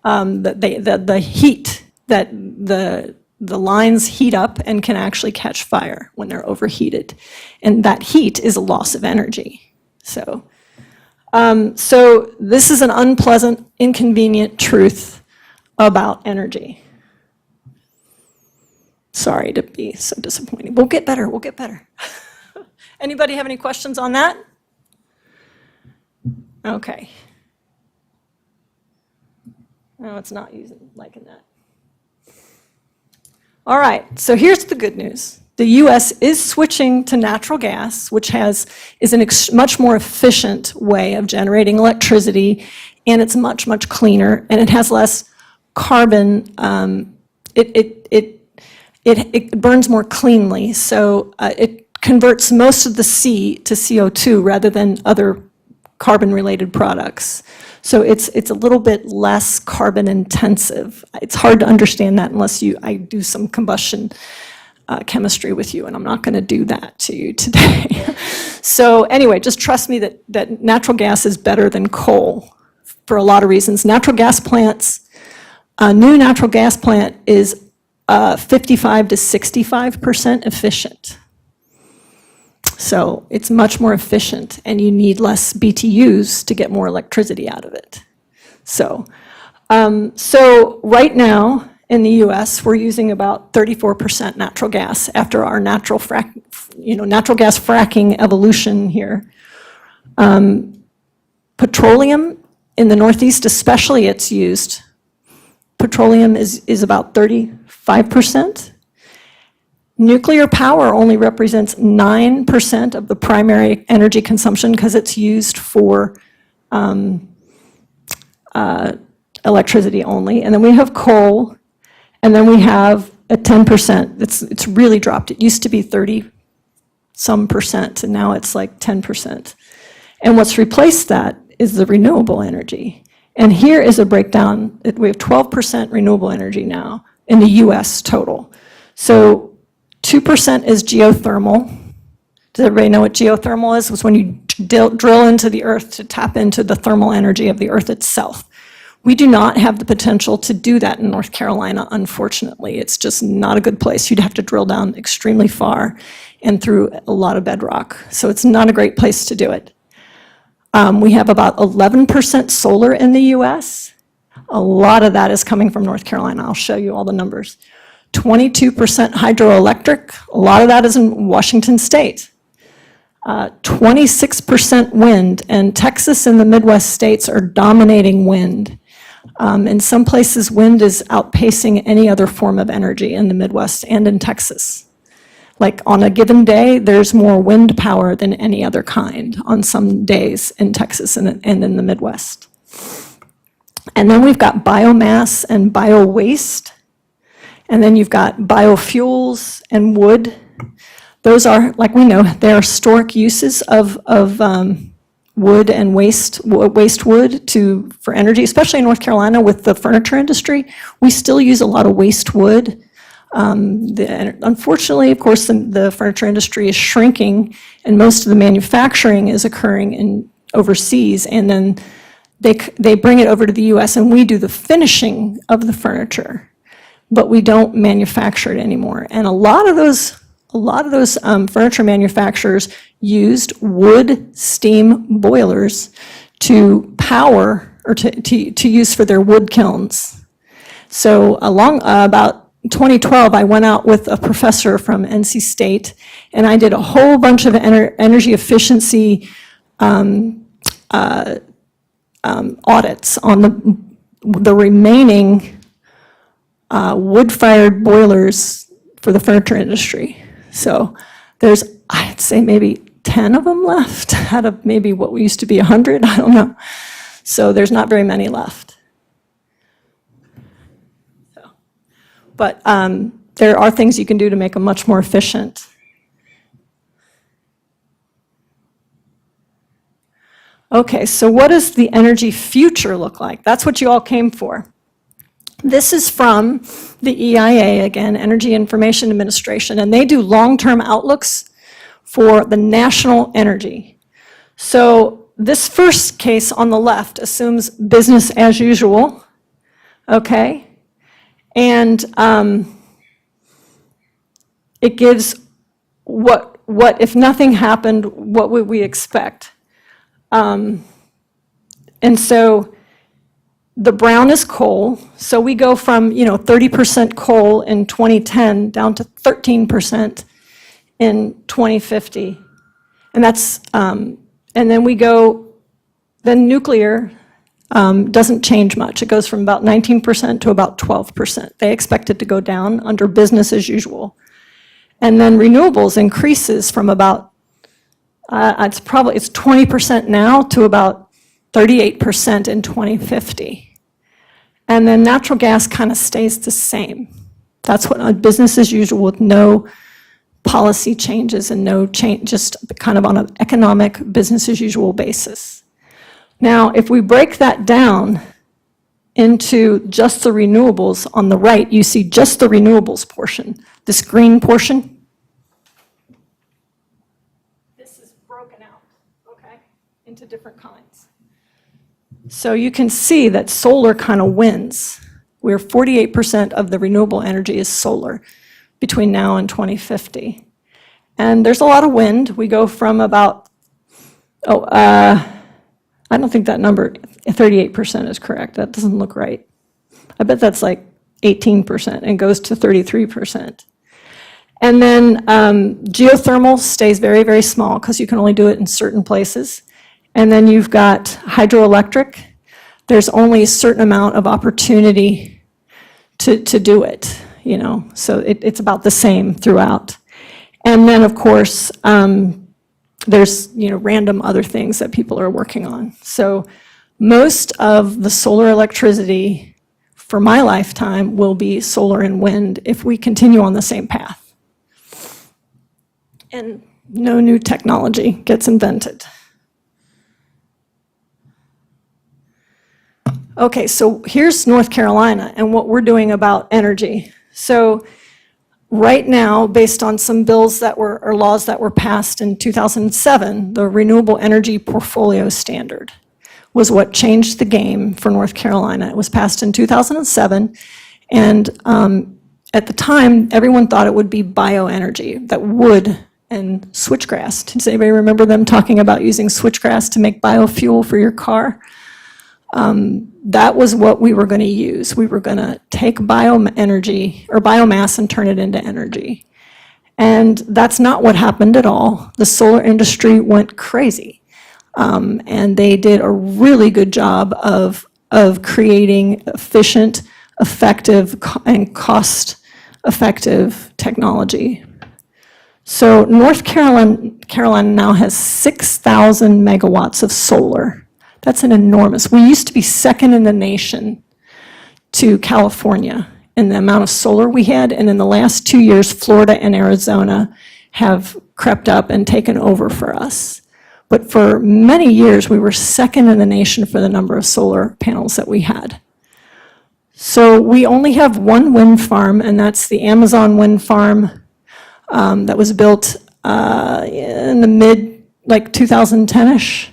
[SPEAKER 3] the heat, that the lines heat up and can actually catch fire when they're overheated. And that heat is a loss of energy. So this is an unpleasant, inconvenient truth about energy. Sorry to be so disappointing. We'll get better, we'll get better. Anybody have any questions on that? Okay. No, it's not liking that. All right, so here's the good news. The US is switching to natural gas, which is a much more efficient way of generating electricity, and it's much, much cleaner, and it has less carbon. It burns more cleanly, so it converts most of the C to CO2 rather than other carbon-related products. So it's a little bit less carbon intensive. It's hard to understand that unless I do some combustion chemistry with you, and I'm not going to do that to you today. So anyway, just trust me that natural gas is better than coal for a lot of reasons. Natural gas plants, a new natural gas plant is 55 to 65% efficient. So it's much more efficient, and you need less BTUs to get more electricity out of it. So right now in the U.S., we're using about 34% natural gas after our natural gas fracking evolution here. Petroleum in the Northeast, especially, it's used. Petroleum is about 35%. Nuclear power only represents 9% of the primary energy consumption because it's used for electricity only. And then we have coal, and then we have at 10%. It's really dropped. It used to be 30-some%, and now it's like 10%. And what's replaced that is the renewable energy. And here is a breakdown. We have 12% renewable energy now in the US total. So 2% is geothermal. Does everybody know what geothermal is? It's when you drill into the earth to tap into the thermal energy of the earth itself. We do not have the potential to do that in North Carolina, unfortunately. It's just not a good place. You'd have to drill down extremely far and through a lot of bedrock. So it's not a great place to do it. We have about 11% solar in the US. A lot of that is coming from North Carolina. I'll show you all the numbers. 22% hydroelectric. A lot of that is in Washington State. 26% wind, and Texas and the Midwest states are dominating wind. In some places, wind is outpacing any other form of energy in the Midwest and in Texas. Like on a given day, there's more wind power than any other kind on some days in Texas and in the Midwest. And then we've got biomass and bio-waste. And then you've got biofuels and wood. Those are, like we know, they are historic uses of wood and waste wood for energy, especially in North Carolina with the furniture industry. We still use a lot of waste wood. Unfortunately, of course, the furniture industry is shrinking, and most of the manufacturing is occurring overseas, and then they bring it over to the U.S. and we do the finishing of the furniture, but we don't manufacture it anymore. And a lot of those furniture manufacturers used wood steam boilers to power or to use for their wood kilns. So about 2012, I went out with a professor from NC State, and I did a whole bunch of energy efficiency audits on the remaining wood-fired boilers for the furniture industry. So there's, I'd say, maybe 10 of them left out of maybe what used to be 100, I don't know. So there's not very many left. But there are things you can do to make them much more efficient. Okay, so what does the energy future look like? That's what you all came for. This is from the EIA, again, Energy Information Administration, and they do long-term outlooks for the national energy. So this first case on the left assumes business as usual, okay? And it gives what if nothing happened, what would we expect? And so the brown is coal. So we go from 30% coal in 2010 down to 13% in 2050, and that's and then we go. Then nuclear doesn't change much. It goes from about 19% to about 12%. They expect it to go down under business as usual. And then renewables increases from about, it's 20% now to about 38% in 2050. And then natural gas kind of stays the same. That's what business as usual with no policy changes and no change, just kind of on an economic business as usual basis. Now, if we break that down, into just the renewables, on the right, you see just the renewables portion, this green portion. This is broken out, okay, into different kinds. So you can see that solar kind of wins, where 48% of the renewable energy is solar between now and 2050. And there's a lot of wind. We go from about, I don't think that number, 38% is correct. That doesn't look right. I bet that's like 18% and goes to 33%. And then geothermal stays very, very small because you can only do it in certain places. And then you've got hydroelectric. There's only a certain amount of opportunity to do it, you know, so it's about the same throughout. And then, of course, there's, you know, random other things that people are working on. So most of the solar electricity for my lifetime will be solar and wind if we continue on the same path. And no new technology gets invented. Okay, so here's North Carolina and what we're doing about energy. So right now, based on some bills that were, or laws that were passed in 2007, the Renewable Energy Portfolio Standard was what changed the game for North Carolina. It was passed in 2007, and at the time, everyone thought it would be bioenergy, that wood and switchgrass. Does anybody remember them talking about using switchgrass to make biofuel for your car? That was what we were going to use. We were going to take bioenergy or biomass and turn it into energy. And that's not what happened at all. The solar industry went crazy. And they did a really good job of creating efficient, effective, and cost-effective technology. So North Carolina now has 6,000 megawatts of solar. That's an enormous. We used to be second in the nation to California in the amount of solar we had, and in the last 2 years, Florida and Arizona have crept up and taken over for us. But for many years, we were second in the nation for the number of solar panels that we had. So we only have one wind farm, and that's the Amazon wind farm that was built in the mid, like 2010-ish.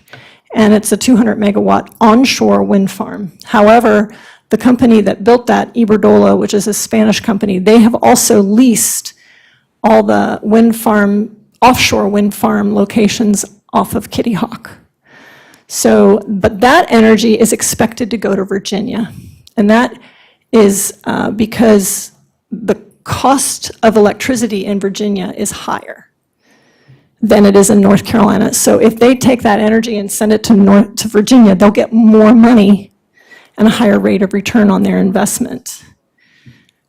[SPEAKER 3] And it's a 200 megawatt onshore wind farm. However, the company that built that, Iberdrola, which is a Spanish company, they have also leased all the wind farm, offshore wind farm locations off of Kitty Hawk. So, but that energy is expected to go to Virginia. And that is because the cost of electricity in Virginia is higher than it is in North Carolina. So if they take that energy and send it to Virginia, they'll get more money and a higher rate of return on their investment.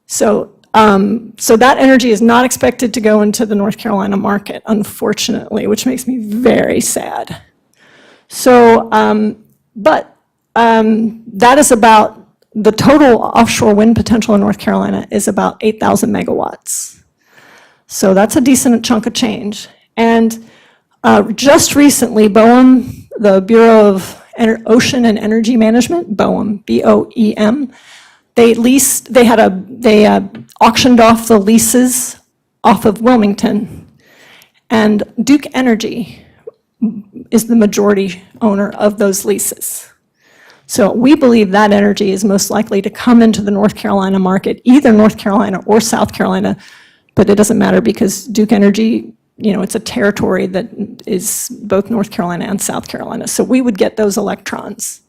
[SPEAKER 3] So, so that energy is not expected to go into the North Carolina market, unfortunately, which makes me very sad. So, that is about, the total offshore wind potential in North Carolina is about 8,000 megawatts. So that's a decent chunk of change. And just recently, BOEM, the Bureau of Ocean and Energy Management, BOEM, B-O-E-M, they auctioned off the leases off of Wilmington, and Duke Energy is the majority owner of those leases. So we believe that energy is most likely to come into the North Carolina market, either North Carolina or South Carolina, but it doesn't matter because Duke Energy, you know, it's a territory that is both North Carolina and South Carolina. So we would get those electrons.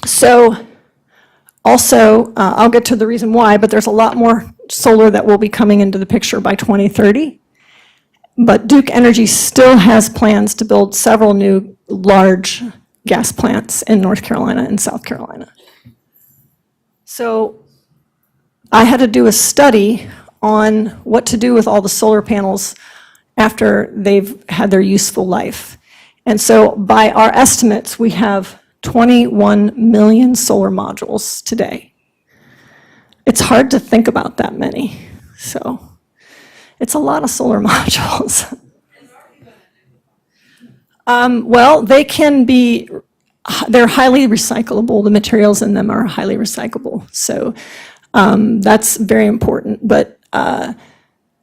[SPEAKER 3] So also, I'll get to the reason why, but there's a lot more solar that will be coming into the picture by 2030. But Duke Energy still has plans to build several new large gas plants in North Carolina and South Carolina. So I had to do a study on what to do with all the solar panels after they've had their useful life. And so by our estimates, we have 21 million solar modules today. It's hard to think about that many, so it's a lot of solar modules. Well, they can be they're highly recyclable. The materials in them are highly recyclable. So that's very important. But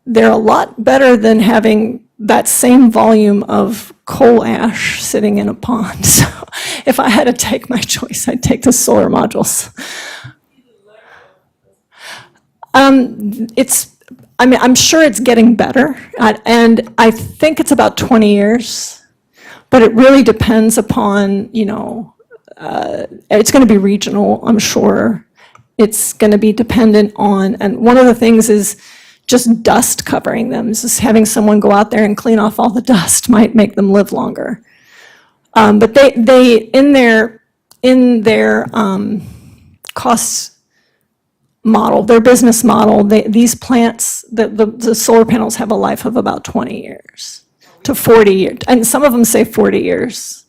[SPEAKER 3] they're a lot better than having that same volume of coal ash sitting in a pond. So if I had to take my choice, I'd take the solar modules. I'm sure it's getting better, and I think it's about 20 years, but it really depends upon, it's going to be regional, I'm sure. It's going to be dependent on, and one of the things is just dust covering them. Just having someone go out there and clean off all the dust might make them live longer. But they in their costs model, their business model, these plants, the solar panels have a life of about 20 years to 40 years. And some of them say 40 years.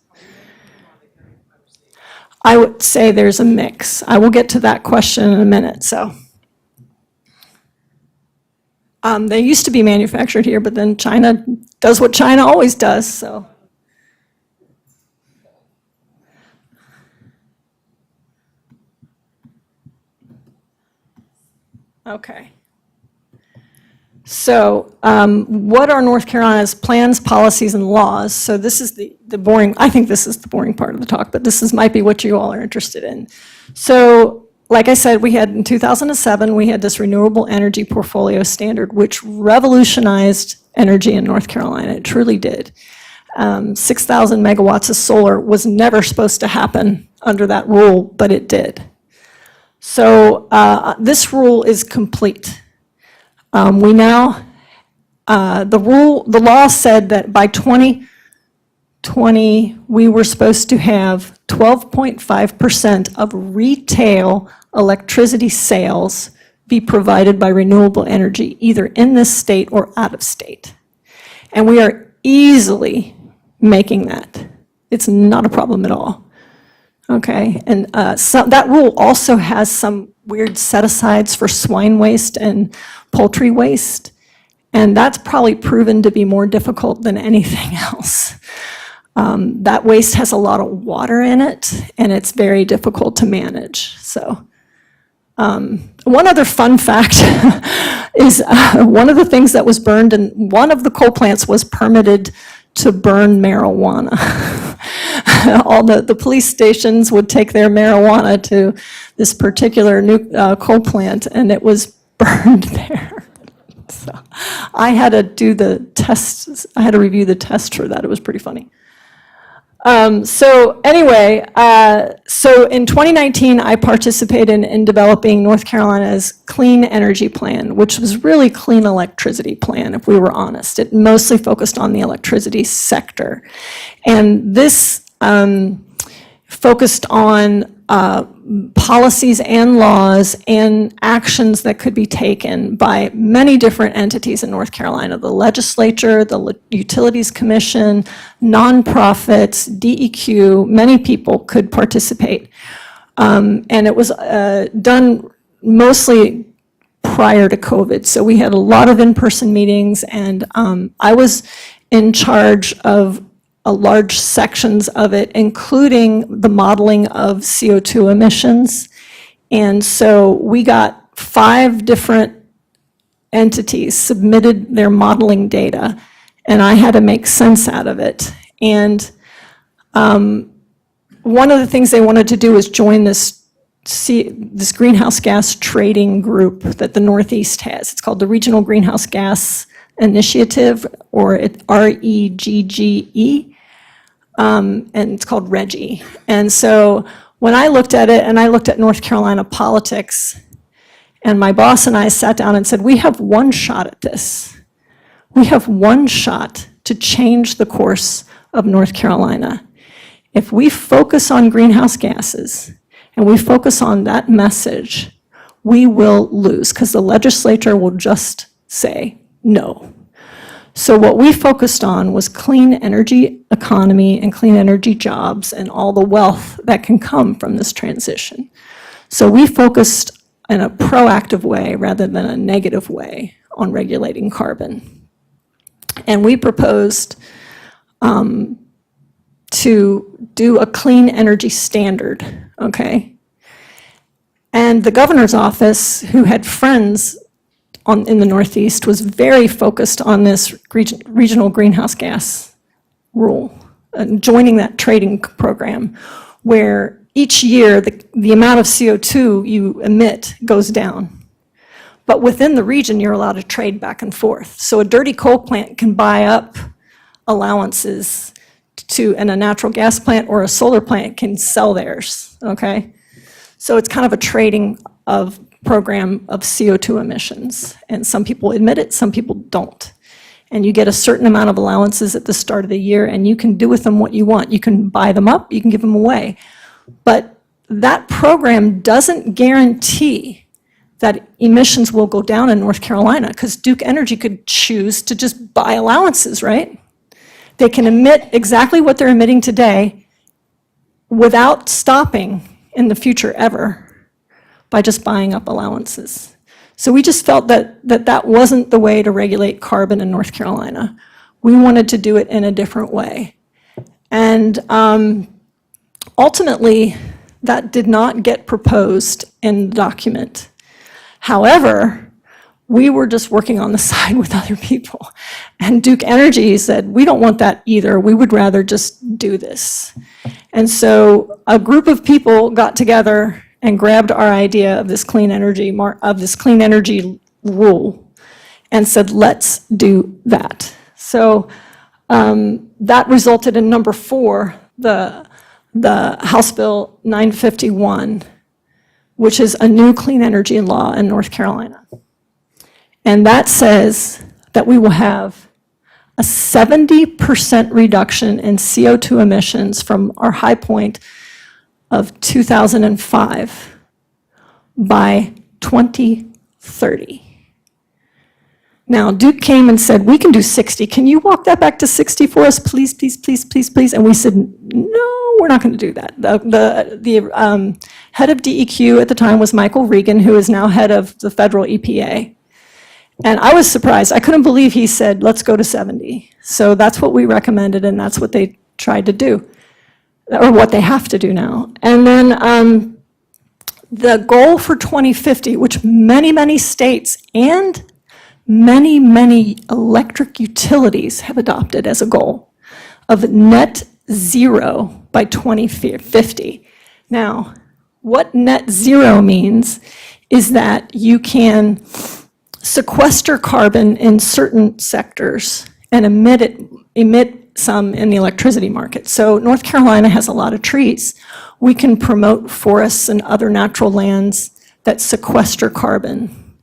[SPEAKER 3] I would say there's a mix. I will get to that question in a minute. So they used to be manufactured here, but then China does what China always does. So. Okay. So what are North Carolina's plans, policies, and laws? So this is the boring, I think this is the boring part of the talk, but this might be what you all are interested in. So like I said, we had in 2007, we had this renewable energy portfolio standard, which revolutionized energy in North Carolina. It truly did. 6,000 megawatts of solar was never supposed to happen under that rule, but it did. So this rule is complete. We now, the law said that by 2020, we were supposed to have 12.5% of retail electricity sales be provided by renewable energy, either in this state or out of state. And we are easily making that. It's not a problem at all. Okay, and so that rule also has some weird set-asides for swine waste and poultry waste, and that's probably proven to be more difficult than anything else. That waste has a lot of water in it, and it's very difficult to manage. So, one other fun fact is one of the things that was burned in one of the coal plants was permitted to burn marijuana. All the police stations would take their marijuana to this particular coal plant, and it was burned there. So I had to do the tests. I had to review the test for that. It was pretty funny. So anyway, so in 2019, I participated in developing North Carolina's Clean Energy Plan, which was really clean electricity plan, if we were honest. It mostly focused on the electricity sector. And this focused on policies and laws and actions that could be taken by many different entities in North Carolina: the legislature, the Utilities Commission, nonprofits, DEQ. Many people could participate. And it was done mostly prior to COVID. So we had a lot of in-person meetings, and I was in charge of large sections of it, including the modeling of CO2 emissions. And so we got 5 different entities submitted their modeling data, and I had to make sense out of it. And one of the things they wanted to do was join this greenhouse gas trading group that the Northeast has. It's called the Regional Greenhouse Gas Initiative, or REGGE. And it's called REGGE. And so when I looked at it, and I looked at North Carolina politics, and my boss and I sat down and said, we have one shot at this. We have one shot to change the course of North Carolina. If we focus on greenhouse gases, and we focus on that message, we will lose, because the legislature will just say no. So what we focused on was clean energy economy and clean energy jobs and all the wealth that can come from this transition. So we focused in a proactive way rather than a negative way on regulating carbon. And we proposed to do a clean energy standard, okay? And the governor's office, who had friends in the Northeast, was very focused on this regional greenhouse gas rule, joining that trading program, where each year the amount of CO2 you emit goes down. But within the region, you're allowed to trade back and forth. So a dirty coal plant can buy up allowances and a natural gas plant or a solar plant can sell theirs, okay? So it's kind of a trading of program of CO2 emissions. And some people admit it, some people don't. And you get a certain amount of allowances at the start of the year, and you can do with them what you want. You can buy them up, you can give them away. But that program doesn't guarantee that emissions will go down in North Carolina, because Duke Energy could choose to just buy allowances, right? They can emit exactly what they're emitting today without stopping in the future ever by just buying up allowances. So we just felt that wasn't the way to regulate carbon in North Carolina. We wanted to do it in a different way. And ultimately, that did not get proposed in the document. However, we were just working on the side with other people. And Duke Energy said, we don't want that either. We would rather just do this. And so a group of people got together and grabbed our idea of this clean energy rule and said, let's do that. So that resulted in number 4, the House Bill 951, which is a new clean energy law in North Carolina. And that says that we will have a 70% reduction in CO2 emissions from our high point of 2005 by 2030. Now, Duke came and said, we can do 60. Can you walk that back to 60 for us, please, please, please, please, please? And we said, no, we're not going to do that. The head of DEQ at the time was Michael Regan, who is now head of the federal EPA. And I was surprised. I couldn't believe he said, let's go to 70. So that's what we recommended, and that's what they tried to do, or what they have to do now. And then the goal for 2050, which many, many states and many, many electric utilities have adopted as a goal, of net zero by 2050. Now, what net zero means is that you can sequester carbon in certain sectors and emit some in the electricity market. So North Carolina has a lot of trees. We can promote forests and other natural lands that sequester carbon.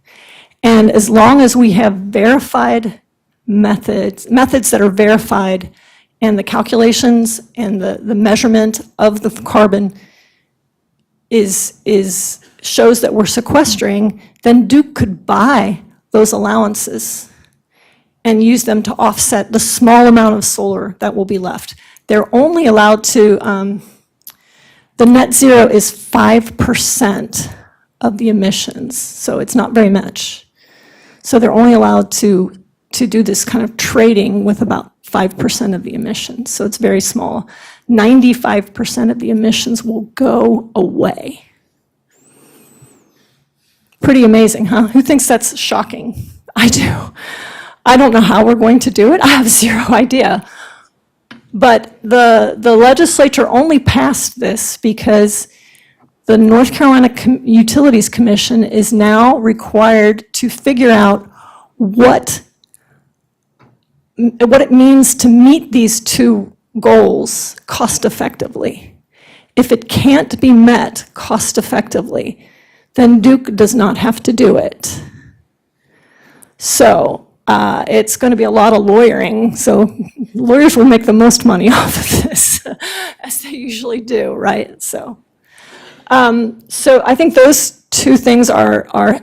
[SPEAKER 3] And as long as we have verified methods that are verified, and the calculations and the measurement of the carbon shows that we're sequestering, then Duke could buy those allowances and use them to offset the small amount of solar that will be left. They're only allowed to, the net zero is 5% of the emissions, so it's not very much. So they're only allowed to do this kind of trading with about 5% of the emissions, so it's very small. 95% of the emissions will go away. Pretty amazing, huh? Who thinks that's shocking? I do. I don't know how we're going to do it. I have zero idea. But the legislature only passed this because the North Carolina Utilities Commission is now required to figure out what it means to meet these two goals cost effectively. If it can't be met cost effectively, then Duke does not have to do it. So it's going to be a lot of lawyering, so lawyers will make the most money off of this, as they usually do, right? So I think those two things are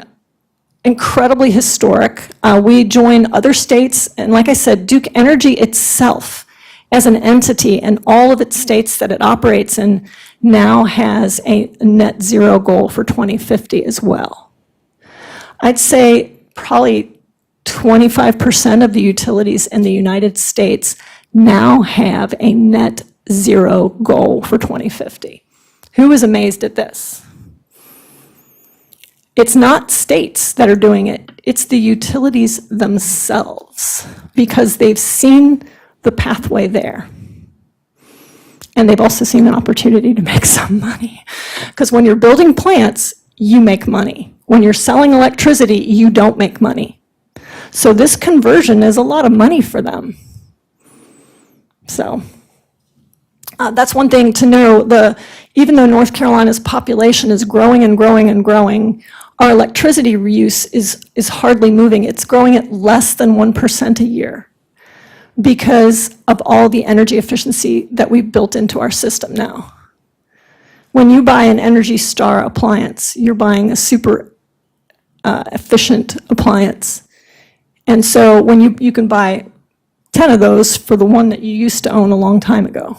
[SPEAKER 3] incredibly historic. We join other states, and like I said, Duke Energy itself as an entity and all of its states that it operates in now has a net zero goal for 2050 as well. I'd say probably 25% of the utilities in the United States now have a net zero goal for 2050. Who is amazed at this? It's not states that are doing it, it's the utilities themselves, because they've seen the pathway there. And they've also seen an opportunity to make some money. Because when you're building plants, you make money. When you're selling electricity, you don't make money. So this conversion is a lot of money for them. So that's one thing to know. Even though North Carolina's population is growing and growing and growing, our electricity reuse is hardly moving. It's growing at less than 1% a year because of all the energy efficiency that we've built into our system now. When you buy an Energy Star appliance, you're buying a super efficient appliance. And so when you can buy 10 of those for the one that you used to own a long time ago.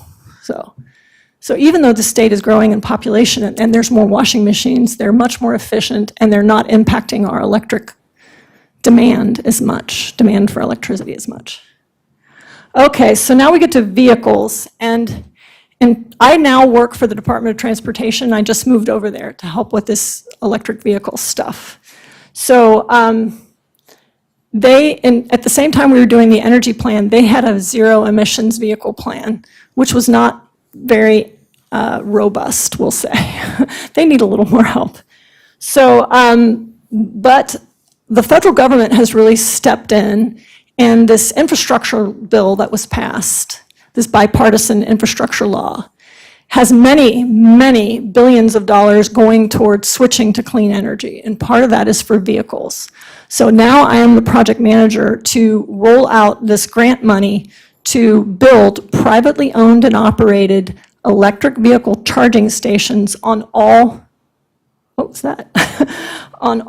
[SPEAKER 3] So even though the state is growing in population and there's more washing machines, they're much more efficient and they're not impacting our electric demand as much, demand for electricity as much. Okay, so now we get to vehicles. And I now work for the Department of Transportation. I just moved over there to help with this electric vehicle stuff. So at the same time we were doing the energy plan, they had a zero emissions vehicle plan, which was not very robust, we'll say. They need a little more help. So, but the federal government has really stepped in, and this infrastructure bill that was passed, this bipartisan infrastructure law, has many, many billions of dollars going towards switching to clean energy, and part of that is for vehicles. So now I am the project manager to roll out this grant money to build privately owned and operated electric vehicle charging stations on all, what was that? on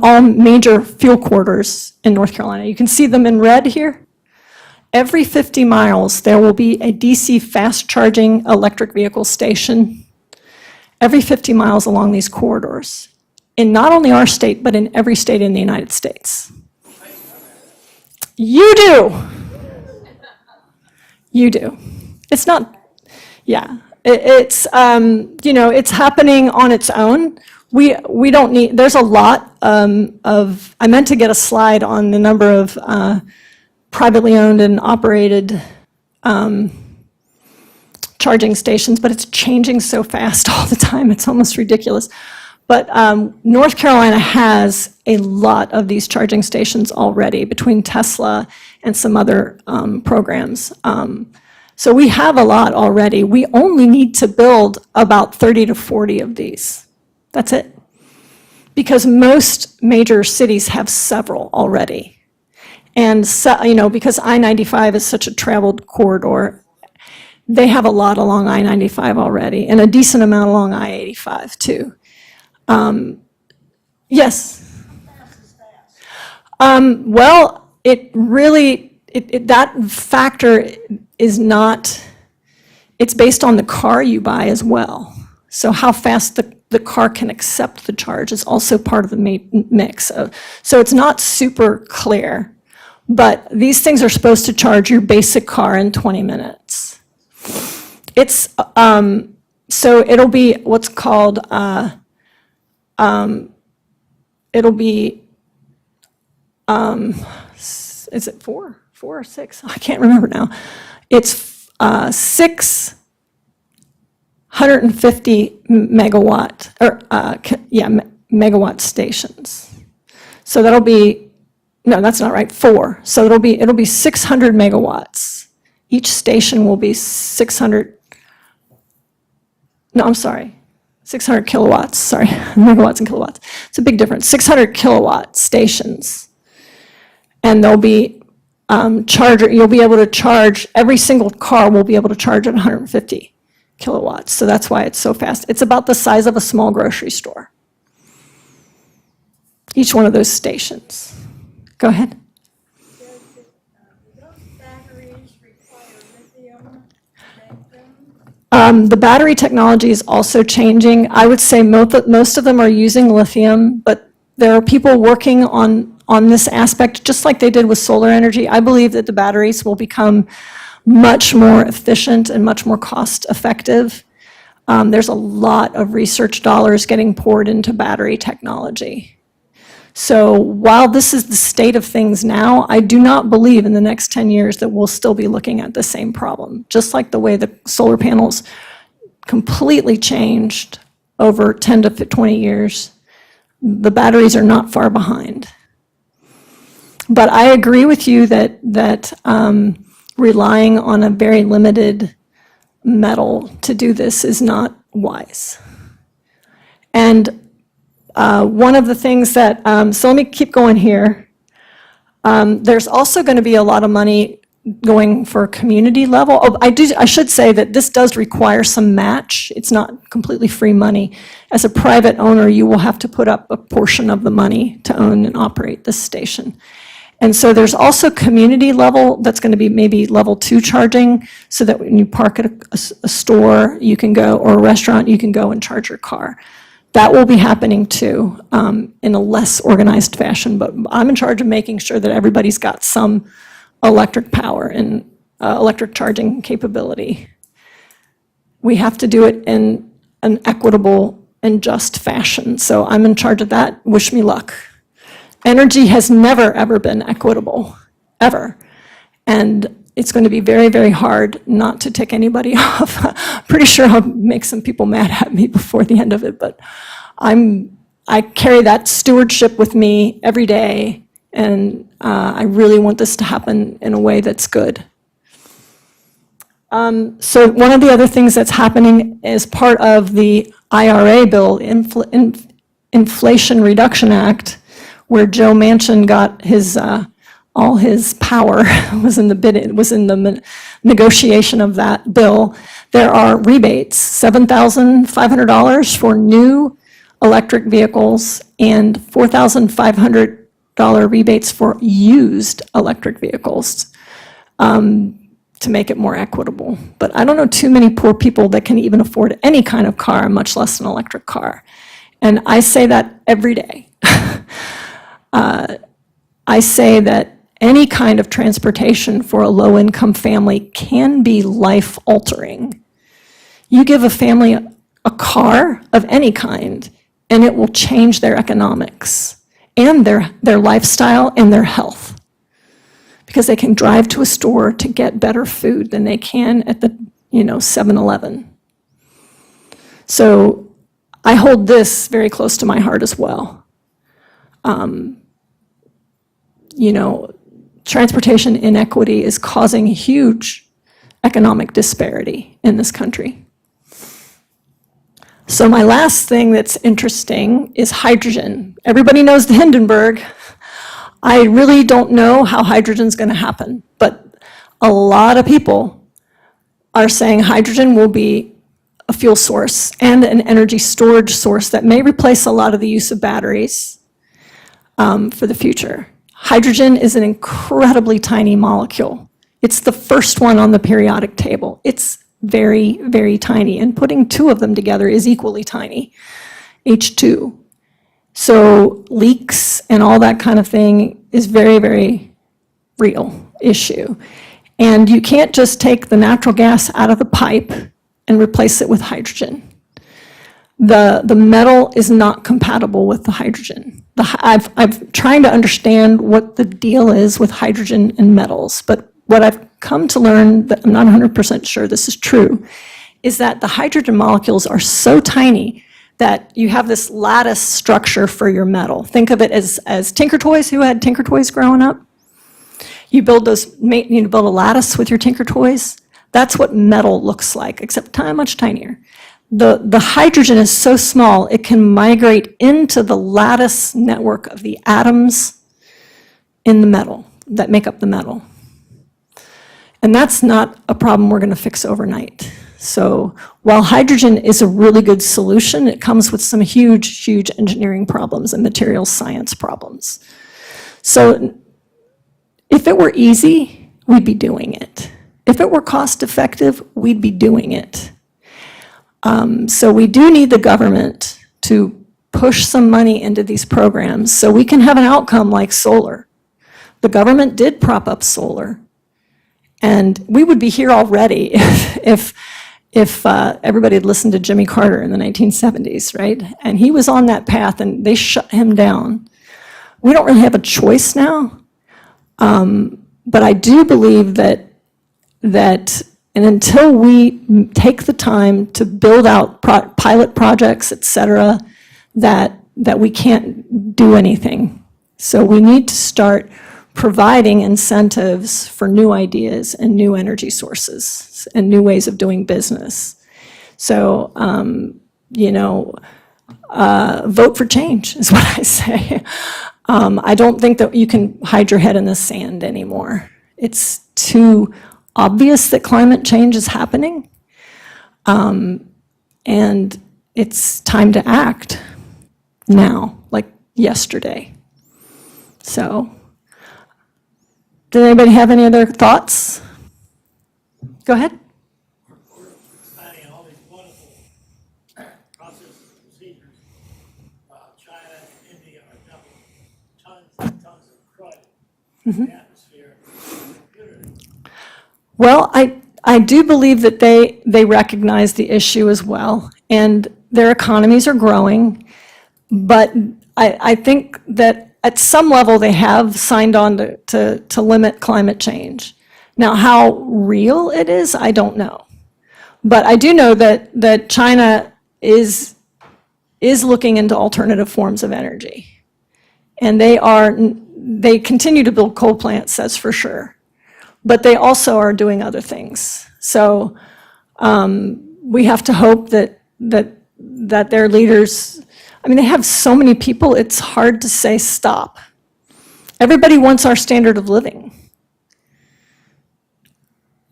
[SPEAKER 3] all major fuel corridors in North Carolina. You can see them in red here. Every 50 miles, there will be a DC fast charging electric vehicle station every 50 miles along these corridors, in not only our state, but in every state in the United States. You do. You do. It's not, yeah. It's, it's happening on its own. We don't need, there's a lot I meant to get a slide on the number of privately owned and operated charging stations, but it's changing so fast all the time, it's almost ridiculous. But North Carolina has a lot of these charging stations already between Tesla and some other programs. So we have a lot already. We only need to build about 30 to 40 of these. That's it. Because most major cities have several already. And so, because I-95 is such a traveled corridor, they have a lot along I-95 already, and a decent amount along I-85 too. Yes. Well, it really, that factor is not, it's based on the car you buy as well. So how fast the car can accept the charge is also part of the mix. So it's not super clear, but these things are supposed to charge your basic car in 20 minutes. It's, so it'll be what's called, it'll be, is it four or six? I can't remember now. It's 650 megawatt, or megawatt stations. So that'll be, no, that's not right, 4. So it'll be 600 megawatts. Each station will be 600, no, I'm sorry. 600 kilowatts, sorry, megawatts and kilowatts. It's a big difference. 600 kilowatt stations. And there'll be you'll be able to charge, every single car will be able to charge at 150 kilowatts. So that's why it's so fast. It's about the size of a small grocery store. Each one of those stations. Go ahead.
[SPEAKER 7] Does those batteries require lithium to make them?
[SPEAKER 3] The battery technology is also changing. I would say most of them are using lithium, but there are people working on on this aspect, just like they did with solar energy. I believe that the batteries will become much more efficient and much more cost effective. There's a lot of research dollars getting poured into battery technology. So while this is the state of things now, I do not believe in the next 10 years that we'll still be looking at the same problem. Just like the way the solar panels completely changed over 10 to 20 years, the batteries are not far behind. But I agree with you that relying on a very limited metal to do this is not wise. And one of the things that, so let me keep going here. There's also going to be a lot of money going for community level. Oh, I should say that this does require some match. It's not completely free money. As a private owner, you will have to put up a portion of the money to own and operate this station. And so there's also community level that's going to be maybe level 2 charging, so that when you park at a store, you can go, or a restaurant, you can go and charge your car. That will be happening too, in a less organized fashion, but I'm in charge of making sure that everybody's got some electric power and electric charging capability. We have to do it in an equitable and just fashion, so I'm in charge of that. Wish me luck. Energy has never, ever been equitable, ever. And it's going to be very, very hard not to tick anybody off. Pretty sure I'll make some people mad at me before the end of it, but I carry that stewardship with me every day, and I really want this to happen in a way that's good. So one of the other things that's happening as part of the IRA bill, Inflation Reduction Act, where Joe Manchin got his all his power was in the negotiation of that bill. There are rebates, $7,500 for new electric vehicles and $4,500 rebates for used electric vehicles, to make it more equitable. But I don't know too many poor people that can even afford any kind of car, much less an electric car. And I say that every day. I say that any kind of transportation for a low-income family can be life-altering. You give a family a car of any kind, and it will change their economics and their lifestyle and their health, because they can drive to a store to get better food than they can at the 7-Eleven. So I hold this very close to my heart as well. Transportation inequity is causing huge economic disparity in this country. So my last thing that's interesting is hydrogen. Everybody knows the Hindenburg. I really don't know how hydrogen's going to happen, but a lot of people are saying hydrogen will be a fuel source and an energy storage source that may replace a lot of the use of batteries for the future. Hydrogen is an incredibly tiny molecule. It's the first one on the periodic table. It's very, very tiny, and putting two of them together is equally tiny, H2. So leaks and all that kind of thing is very, very real issue. And you can't just take the natural gas out of the pipe and replace it with hydrogen. The metal is not compatible with the hydrogen. I'm trying to understand what the deal is with hydrogen and metals, but what I've come to learn, that I'm not 100% sure this is true, is that the hydrogen molecules are so tiny that you have this lattice structure for your metal. Think of it as Tinker Toys. Who had Tinker Toys growing up? You build a lattice with your Tinker Toys. That's what metal looks like, except much tinier. The hydrogen is so small, it can migrate into the lattice network of the atoms in the metal that make up the metal. And that's not a problem we're going to fix overnight. So while hydrogen is a really good solution, it comes with some huge, huge engineering problems and materials science problems. So if it were easy, we'd be doing it. If it were cost effective, we'd be doing it. So we do need the government to push some money into these programs so we can have an outcome like solar. The government did prop up solar. And we would be here already if everybody had listened to Jimmy Carter in the 1970s, right? And he was on that path and they shut him down. We don't really have a choice now. But I do believe that and until we take the time to build out pilot projects, et cetera, that we can't do anything. So we need to start providing incentives for new ideas and new energy sources and new ways of doing business. So, vote for change is what I say. I don't think that you can hide your head in the sand anymore. It's too obvious that climate change is happening, and it's time to act now, like yesterday. So, did anybody have any other thoughts? Go ahead.
[SPEAKER 6] Finding all these wonderful processes and procedures, while China and India are dumping tons and tons of crud in the atmosphere.
[SPEAKER 3] Well, I do believe that they recognize the issue as well, and their economies are growing, but I think that at some level they have signed on to limit climate change. Now, how real it is, I don't know. But I do know that China is looking into alternative forms of energy. And they continue to build coal plants, that's for sure. But they also are doing other things. So we have to hope that their leaders, I mean, they have so many people, it's hard to say stop. Everybody wants our standard of living.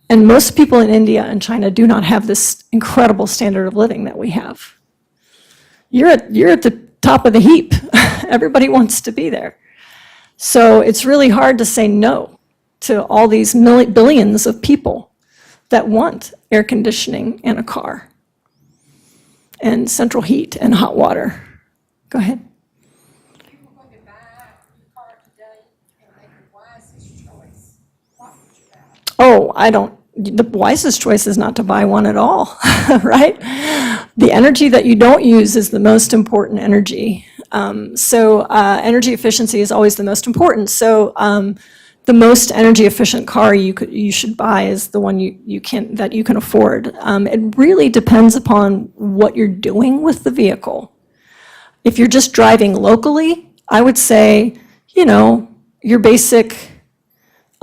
[SPEAKER 3] And most people in India and China do not have this incredible standard of living that we have. You're at the top of the heap. Everybody wants to be there. So it's really hard to say no to all these billions of people that want air conditioning and a car and central heat and hot water. Go ahead.
[SPEAKER 7] If you were going to buy a new car today and make a wisest choice, what would you buy?
[SPEAKER 3] The wisest choice is not to buy one at all, right? The energy that you don't use is the most important energy. Energy efficiency is always the most important. So the most energy efficient car you should buy is the one that you can afford. It really depends upon what you're doing with the vehicle. If you're just driving locally, I would say, your basic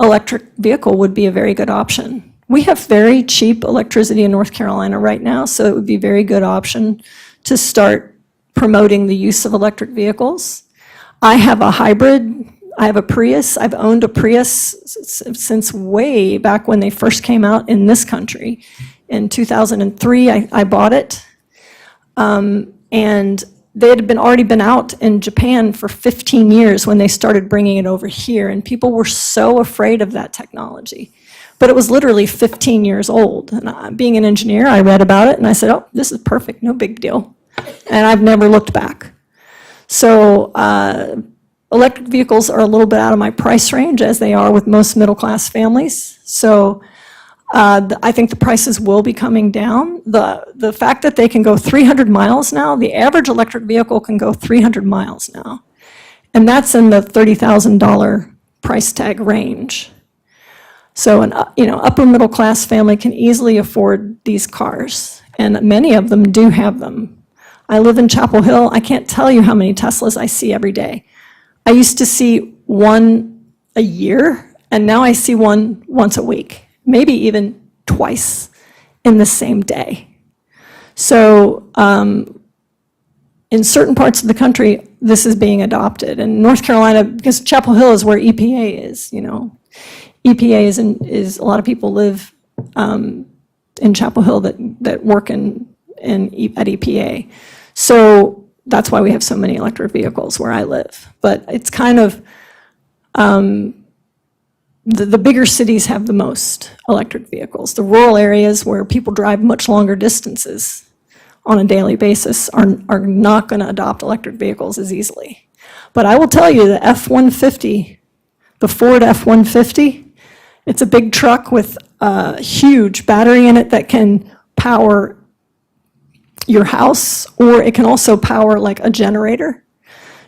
[SPEAKER 3] electric vehicle would be a very good option. We have very cheap electricity in North Carolina right now, so it would be a very good option to start promoting the use of electric vehicles. I have a hybrid. I have a Prius. I've owned a Prius since way back when they first came out in this country. In 2003, I bought it. And they had already been out in Japan for 15 years when they started bringing it over here, and people were so afraid of that technology. But it was literally 15 years old. And being an engineer, I read about it, and I said, oh, this is perfect, no big deal. And I've never looked back. So electric vehicles are a little bit out of my price range, as they are with most middle-class families. So I think the prices will be coming down. The fact that they can go 300 miles now, the average electric vehicle can go 300 miles now. And that's in the $30,000 price tag range. So an upper middle class family can easily afford these cars, and many of them do have them. I live in Chapel Hill. I can't tell you how many Teslas I see every day. I used to see one a year, and now I see one once a week, maybe even twice in the same day. So in certain parts of the country, this is being adopted. In North Carolina, because Chapel Hill is where EPA is, EPA is a lot of people live in Chapel Hill that work at EPA. So that's why we have so many electric vehicles where I live. But it's kind of, the bigger cities have the most electric vehicles. The rural areas where people drive much longer distances on a daily basis are not going to adopt electric vehicles as easily. But I will tell you, the F-150, the Ford F-150, it's a big truck with a huge battery in it that can power your house, or it can also power like a generator.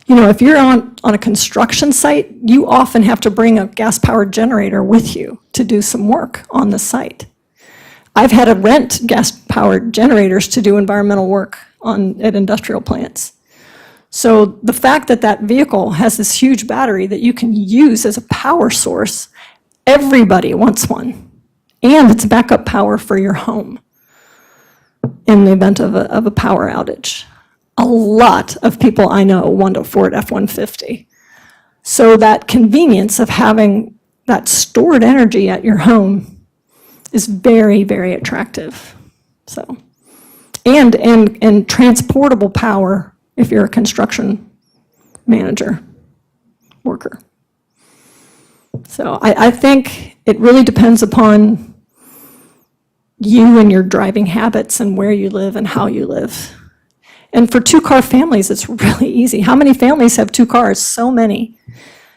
[SPEAKER 3] You know, if you're on a construction site, you often have to bring a gas-powered generator with you to do some work on the site. I've had to rent gas-powered generators to do environmental work at industrial plants. So the fact that that vehicle has this huge battery that you can use as a power source, everybody wants one. And it's backup power for your home in the event of a power outage. A lot of people I know want a Ford F-150. So that convenience of having that stored energy at your home is very, very attractive. So, and transportable power if you're a construction manager, worker. So I think it really depends upon you and your driving habits and where you live and how you live. And for two-car families, it's really easy. How many families have two cars? So many.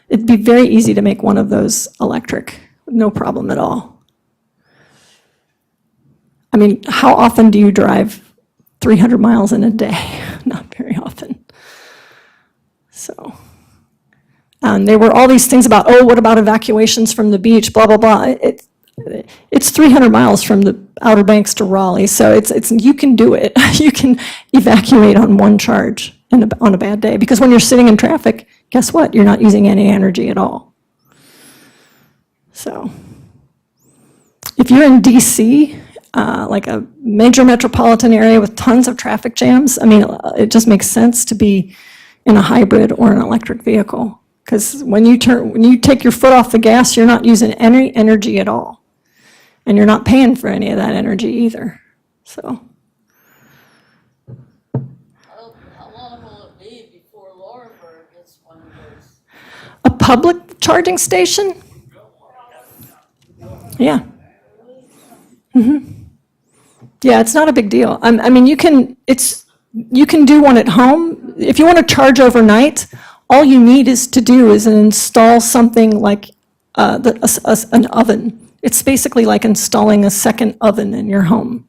[SPEAKER 3] It'd be very easy to make one of those electric, no problem at all. I mean, how often do you drive 300 miles in a day? Not very often. So, and there were all these things about, oh, what about evacuations from the beach, blah, blah, blah. It's 300 miles from the Outer Banks to Raleigh, so you can do it. You can evacuate on one charge on a bad day, because when you're sitting in traffic, guess what? You're not using any energy at all. So, if you're in DC, like a major metropolitan area with tons of traffic jams, I mean, it just makes sense to be in a hybrid or an electric vehicle. Because when you take your foot off the gas, you're not using any energy at all. And you're not paying for any of that energy either. So.
[SPEAKER 1] How long will it be before Laurinburg gets one of those?
[SPEAKER 3] A public charging station? Yeah. Yeah, it's not a big deal. I mean, you can do one at home. If you want to charge overnight, all you need is install something like an oven. It's basically like installing a second oven in your home.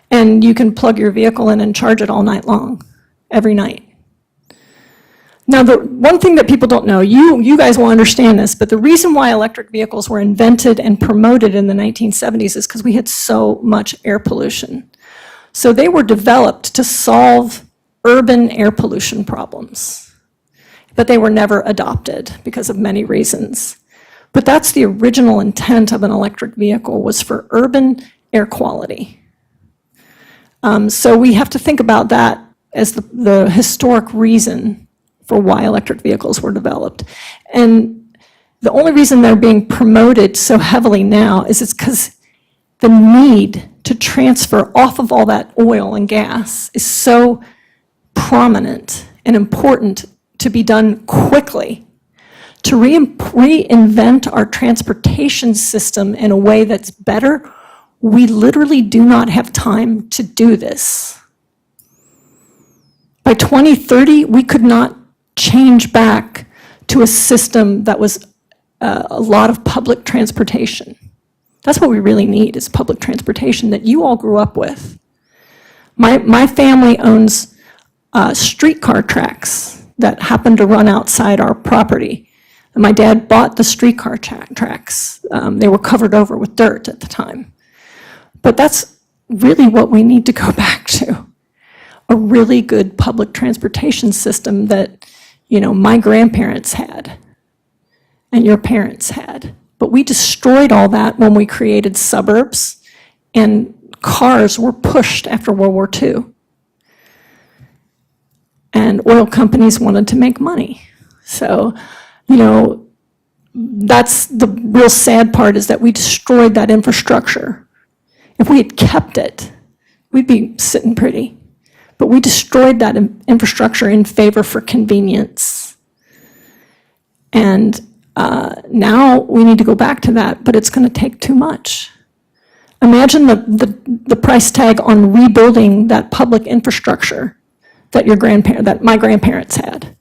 [SPEAKER 3] And you can plug your vehicle in and charge it all night long, every night. Now, the one thing that people don't know, you guys will understand this, but the reason why electric vehicles were invented and promoted in the 1970s is because we had so much air pollution. So they were developed to solve urban air pollution problems, but they were never adopted because of many reasons. But that's the original intent of an electric vehicle, was for urban air quality. So we have to think about that as the historic reason for why electric vehicles were developed. And the only reason they're being promoted so heavily now is it's because the need to transfer off of all that oil and gas is so prominent and important to be done quickly. To reinvent our transportation system in a way that's better, we literally do not have time to do this. By 2030, we could not change back to a system that was a lot of public transportation. That's what we really need, is public transportation that you all grew up with. My family owns streetcar tracks that happen to run outside our property. And my dad bought the streetcar tracks. They were covered over with dirt at the time. But that's really what we need to go back to. A really good public transportation system that, my grandparents had and your parents had. But we destroyed all that when we created suburbs, and cars were pushed after World War II. And oil companies wanted to make money. So, that's the real sad part, is that we destroyed that infrastructure. If we had kept it, we'd be sitting pretty. But we destroyed that infrastructure in favor for convenience. And now we need to go back to that, but it's going to take too much. Imagine the price tag on rebuilding that public infrastructure that my grandparents had.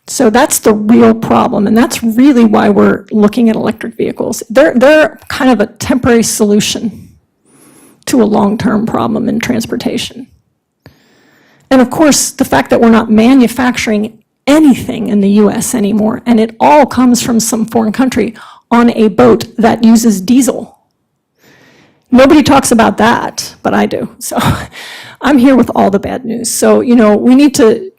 [SPEAKER 3] So that's the real problem, and that's really why we're looking at electric vehicles. They're kind of a temporary solution to a long-term problem in transportation. And of course, the fact that we're not manufacturing anything in the US anymore, and it all comes from some foreign country on a boat that uses diesel. Nobody talks about that, but I do. So I'm here with all the bad news. So, we need to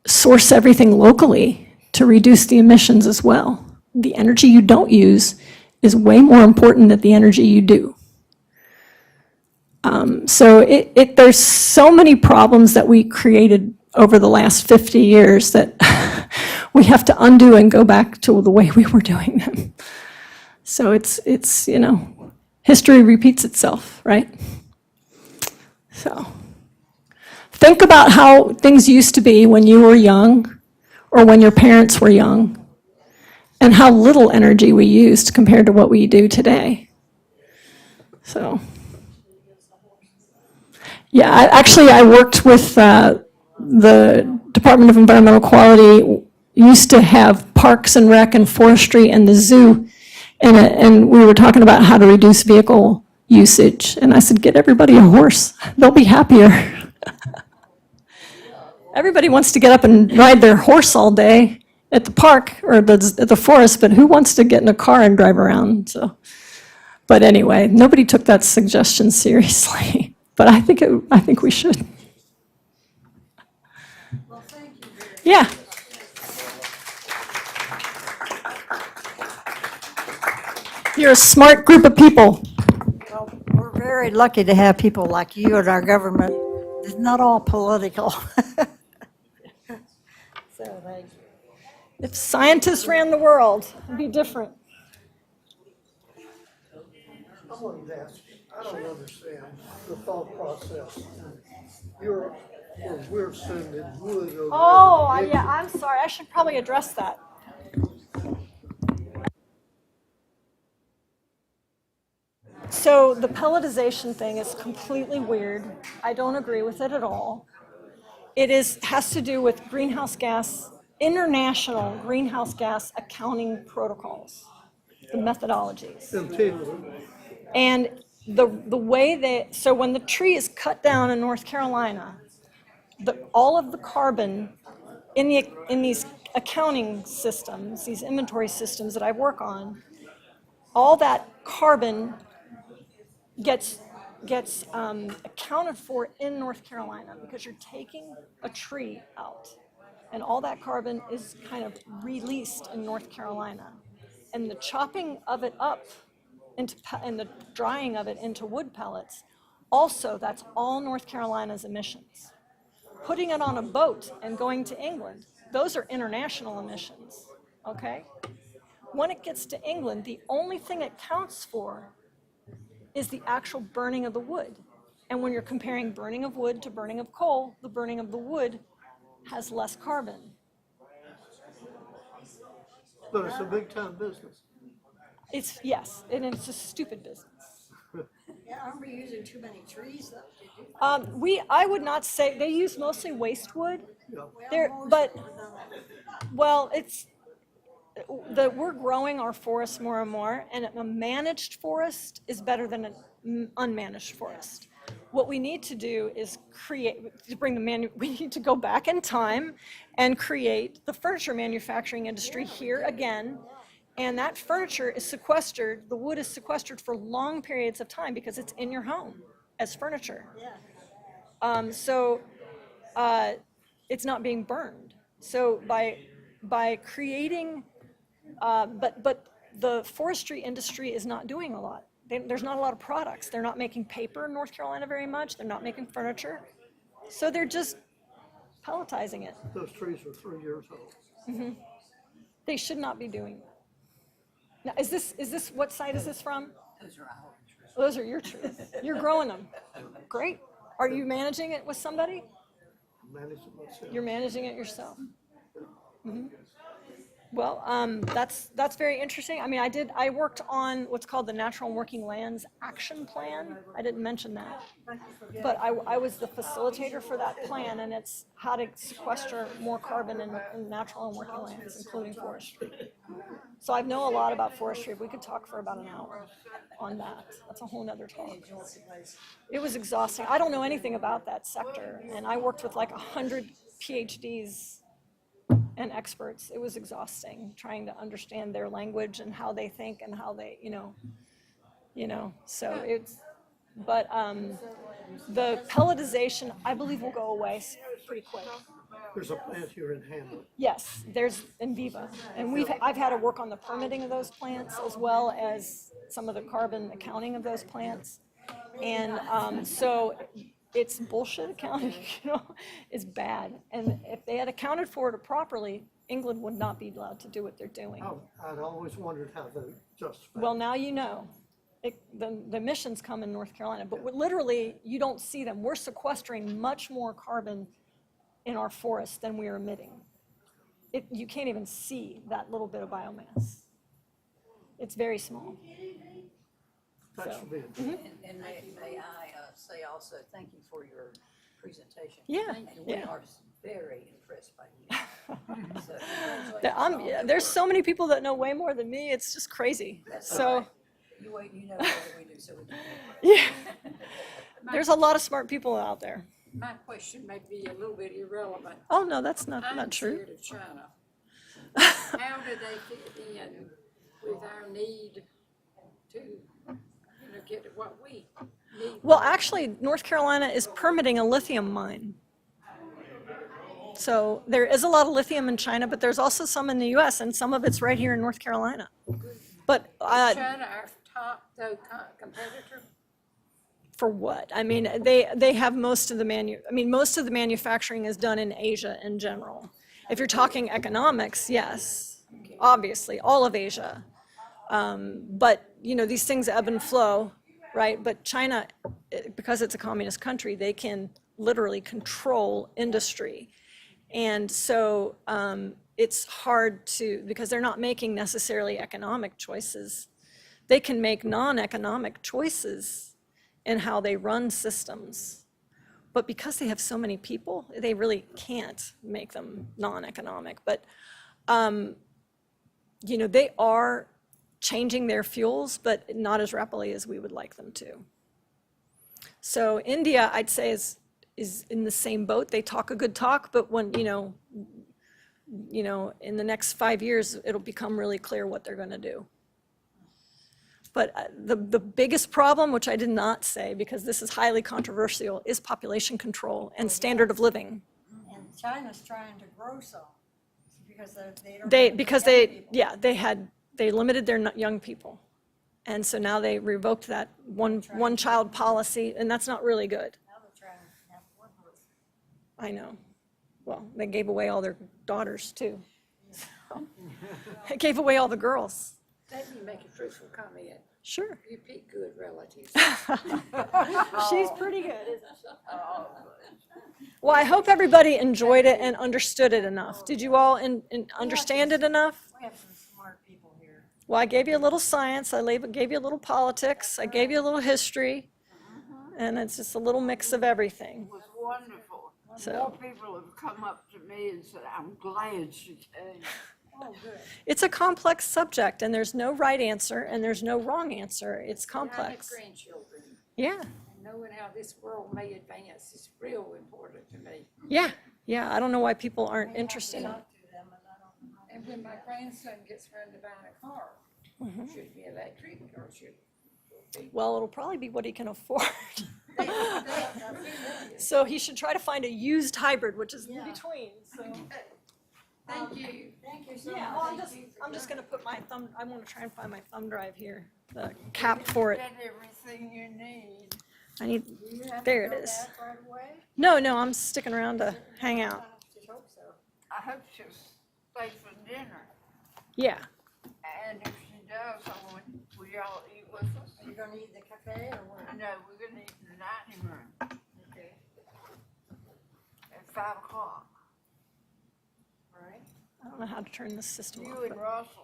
[SPEAKER 3] source everything locally to reduce the emissions as well. The energy you don't use is way more important than the energy you do. So there's so many problems that we created over the last 50 years that we have to undo and go back to the way we were doing them. So it's history repeats itself, right? So think about how things used to be when you were young or when your parents were young and how little energy we used compared to what we do today. So, yeah, I worked with the Department of Environmental Quality, used to have Parks and Rec and Forestry and the zoo, and we were talking about how to reduce vehicle usage. And I said, get everybody a horse. They'll be happier. Everybody wants to get up and ride their horse all day at the park or at the forest, but who wants to get in a car and drive around? So, but anyway, nobody took that suggestion seriously. But I think we should.
[SPEAKER 7] Well, thank you very much.
[SPEAKER 3] Yeah. You're a smart group of people.
[SPEAKER 2] Well, we're very lucky to have people like you in our government. It's not all political. So thank you.
[SPEAKER 3] If scientists ran the world, it'd be different.
[SPEAKER 8] I wanted to ask, I don't understand the thought process. We're sending wood over.
[SPEAKER 3] Oh, yeah, I'm sorry. I should probably address that. So the pelletization thing is completely weird. I don't agree with it at all. It has to do with international greenhouse gas accounting protocols, the methodologies. And the way so when the tree is cut down in North Carolina, all of the carbon in these accounting systems, these inventory systems that I work on, all that carbon gets accounted for in North Carolina because you're taking a tree out and all that carbon is kind of released in North Carolina. And the chopping of it up and the drying of it into wood pellets, also that's all North Carolina's emissions. Putting it on a boat and going to England, those are international emissions, okay? When it gets to England, the only thing it counts for is the actual burning of the wood. And when you're comparing burning of wood to burning of coal, the burning of the wood has less carbon.
[SPEAKER 8] But it's a big time business.
[SPEAKER 3] Yes, and it's a stupid business.
[SPEAKER 2] Yeah, aren't we using too many trees though?
[SPEAKER 3] I would not say, they use mostly waste wood.
[SPEAKER 8] Yeah.
[SPEAKER 3] We're growing our forests more and more, and a managed forest is better than an unmanaged forest. What we need to do is we need to go back in time and create the furniture manufacturing industry here again. And that furniture is sequestered, the wood is sequestered for long periods of time because it's in your home as furniture. It's not being burned. So by creating, but the forestry industry is not doing a lot. There's not a lot of products. They're not making paper in North Carolina very much. They're not making furniture. So they're just pelletizing it.
[SPEAKER 8] Those trees are 3 years old.
[SPEAKER 3] Mm-hmm. They should not be doing that. Now, is this, what site is this from?
[SPEAKER 1] Those are our trees.
[SPEAKER 3] Those are your trees. You're growing them. Great. Are you managing it with somebody?
[SPEAKER 8] Manage it myself.
[SPEAKER 3] You're managing it yourself. Mm-hmm. Well, that's very interesting. I mean, I worked on what's called the Natural and Working Lands Action Plan. I didn't mention that. But I was the facilitator for that plan, and it's how to sequester more carbon in natural and working lands, including forestry. So I know a lot about forestry. We could talk for about an hour on that. That's a whole nother talk. It was exhausting. I don't know anything about that sector, and I worked with like 100 PhDs and experts. It was exhausting trying to understand their language and how they think and how they, so it's, but the pelletization, I believe, will go away pretty quick.
[SPEAKER 8] There's a plant here in Hamlet.
[SPEAKER 3] Yes, there's in Viva, and I've had to work on the permitting of those plants as well as some of the carbon accounting of those plants. And so it's bullshit accounting, it's bad. And if they had accounted for it properly, England would not be allowed to do what they're doing.
[SPEAKER 8] Oh, I'd always wondered how they justify.
[SPEAKER 3] Well, now you know. The emissions come in North Carolina, but literally you don't see them. We're sequestering much more carbon in our forests than we are emitting. You can't even see that little bit of biomass. It's very small.
[SPEAKER 8] That
[SPEAKER 3] So,
[SPEAKER 8] should be
[SPEAKER 1] And may I say also, thank you for your presentation.
[SPEAKER 3] Yeah,
[SPEAKER 1] And we
[SPEAKER 3] yeah.
[SPEAKER 1] are very impressed by you. So congratulations
[SPEAKER 3] There-
[SPEAKER 1] on all your
[SPEAKER 3] there's
[SPEAKER 1] work.
[SPEAKER 3] so many people that know way more than me. It's just crazy.
[SPEAKER 1] That's
[SPEAKER 3] So,
[SPEAKER 1] all right. You wait, you know more than we do, so we can.
[SPEAKER 3] yeah. There's a lot of smart people out there.
[SPEAKER 7] My question may be a little bit irrelevant.
[SPEAKER 3] Oh, no, that's not
[SPEAKER 7] I'm
[SPEAKER 3] true.
[SPEAKER 7] scared of China. How do they fit in with our need to, get what we need?
[SPEAKER 3] Well, actually, North Carolina is permitting a lithium mine. So there is a lot of lithium in China, but there's also some in the US, and some of it's right here in North Carolina. But
[SPEAKER 7] Is China our top, though, competitor?
[SPEAKER 3] for what? I mean, they have most of the most of the manufacturing is done in Asia in general. If you're talking economics, yes, obviously, all of Asia. But, these things ebb and flow, right? But China, because it's a communist country, they can literally control industry. And so it's hard because they're not making necessarily economic choices. They can make non-economic choices in how they run systems. But because they have so many people, they really can't make them non-economic. But, they are changing their fuels, but not as rapidly as we would like them to. So India, I'd say, is in the same boat. They talk a good talk, but when, in the next 5 years, it'll become really clear what they're going to do. But the biggest problem, which I did not say because this is highly controversial, is population control and standard of living.
[SPEAKER 2] And China's trying to grow some, because they don't.
[SPEAKER 3] They limited their young people. And so now they revoked that one child policy, and that's not really good.
[SPEAKER 2] Now they're trying to have one birth.
[SPEAKER 3] I know. Well, they gave away all their daughters too. They gave away all the girls.
[SPEAKER 7] Let me make a truthful comment.
[SPEAKER 3] Sure.
[SPEAKER 7] You pick good relatives.
[SPEAKER 3] She's pretty good, isn't she? Well, I hope everybody enjoyed it and understood it enough. Did you all understand it enough?
[SPEAKER 2] We have some smart people here.
[SPEAKER 3] Well, I gave you a little science, I gave you a little politics, I gave you a little history, and it's just a little mix of everything.
[SPEAKER 9] It was wonderful.
[SPEAKER 3] So-
[SPEAKER 9] More people have come up to me and said, I'm glad she came.
[SPEAKER 2] Oh, good.
[SPEAKER 3] It's a complex subject, and there's no right answer, and there's no wrong answer. It's
[SPEAKER 7] I have
[SPEAKER 3] complex.
[SPEAKER 7] grandchildren,
[SPEAKER 3] Yeah,
[SPEAKER 7] and knowing how this world may advance is real important to me.
[SPEAKER 3] yeah. I don't know why people aren't interested in it.
[SPEAKER 2] Talk to them, and I don't know.
[SPEAKER 7] And when my grandson gets around to buying a car,
[SPEAKER 3] Mm-hmm.
[SPEAKER 7] should it be electric or should it be?
[SPEAKER 3] Well, it'll probably be what he can afford. So he should try to find a used hybrid, which is in between, so.
[SPEAKER 7] Thank you.
[SPEAKER 2] Thank you so
[SPEAKER 3] Yeah,
[SPEAKER 2] much.
[SPEAKER 3] well, I'm just gonna put my I wanna try and find my thumb drive here, the cap for it.
[SPEAKER 9] Get everything you need.
[SPEAKER 3] I need,
[SPEAKER 2] Do you have to
[SPEAKER 3] there it
[SPEAKER 2] go
[SPEAKER 3] is.
[SPEAKER 2] back right away?
[SPEAKER 3] No, I'm sticking around to hang out.
[SPEAKER 2] I just hope so.
[SPEAKER 9] I hope she'll stay for dinner.
[SPEAKER 3] Yeah,
[SPEAKER 9] And if she does, will y'all eat with us?
[SPEAKER 2] Are you gonna eat in the cafe or what?
[SPEAKER 9] No, we're gonna eat in the dining room
[SPEAKER 2] Okay,
[SPEAKER 9] at 5 o'clock.
[SPEAKER 2] all right.
[SPEAKER 3] all don't know how to turn this system off.
[SPEAKER 9] You and
[SPEAKER 3] but-
[SPEAKER 9] Russell.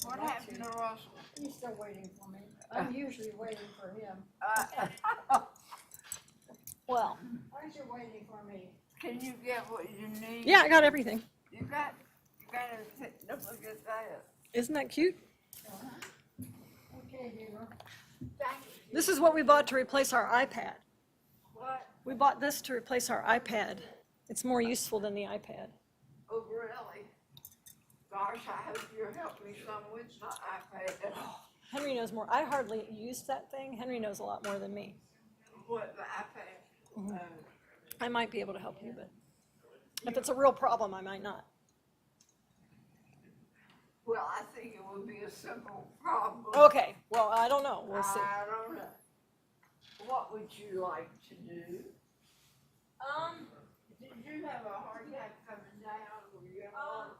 [SPEAKER 9] What happened to Russell?
[SPEAKER 2] He's still waiting for me. I'm usually waiting for him.
[SPEAKER 3] Well,
[SPEAKER 2] Aren't you waiting for me?
[SPEAKER 9] Can you get what you need?
[SPEAKER 3] yeah, I got everything.
[SPEAKER 9] You got everything. Look at that.
[SPEAKER 3] Isn't that cute?
[SPEAKER 2] Okay, Hero.
[SPEAKER 9] Thank you.
[SPEAKER 3] This is what we bought to replace our iPad.
[SPEAKER 9] What?
[SPEAKER 3] We bought this to replace our iPad. It's more useful than the iPad.
[SPEAKER 9] Oh, really? Gosh, I hope you'll help me some with my iPad.
[SPEAKER 3] Henry knows more. I hardly used that thing. Henry knows a lot more than me.
[SPEAKER 9] What, the iPad?
[SPEAKER 3] I might be able to help you, but if it's a real problem, I might not.
[SPEAKER 9] Well, I think it would be a simple problem.
[SPEAKER 3] Okay, well, I don't know. We'll see.
[SPEAKER 9] I don't know. What would you like to do? Did you have a hard time coming down? Were you having a lot of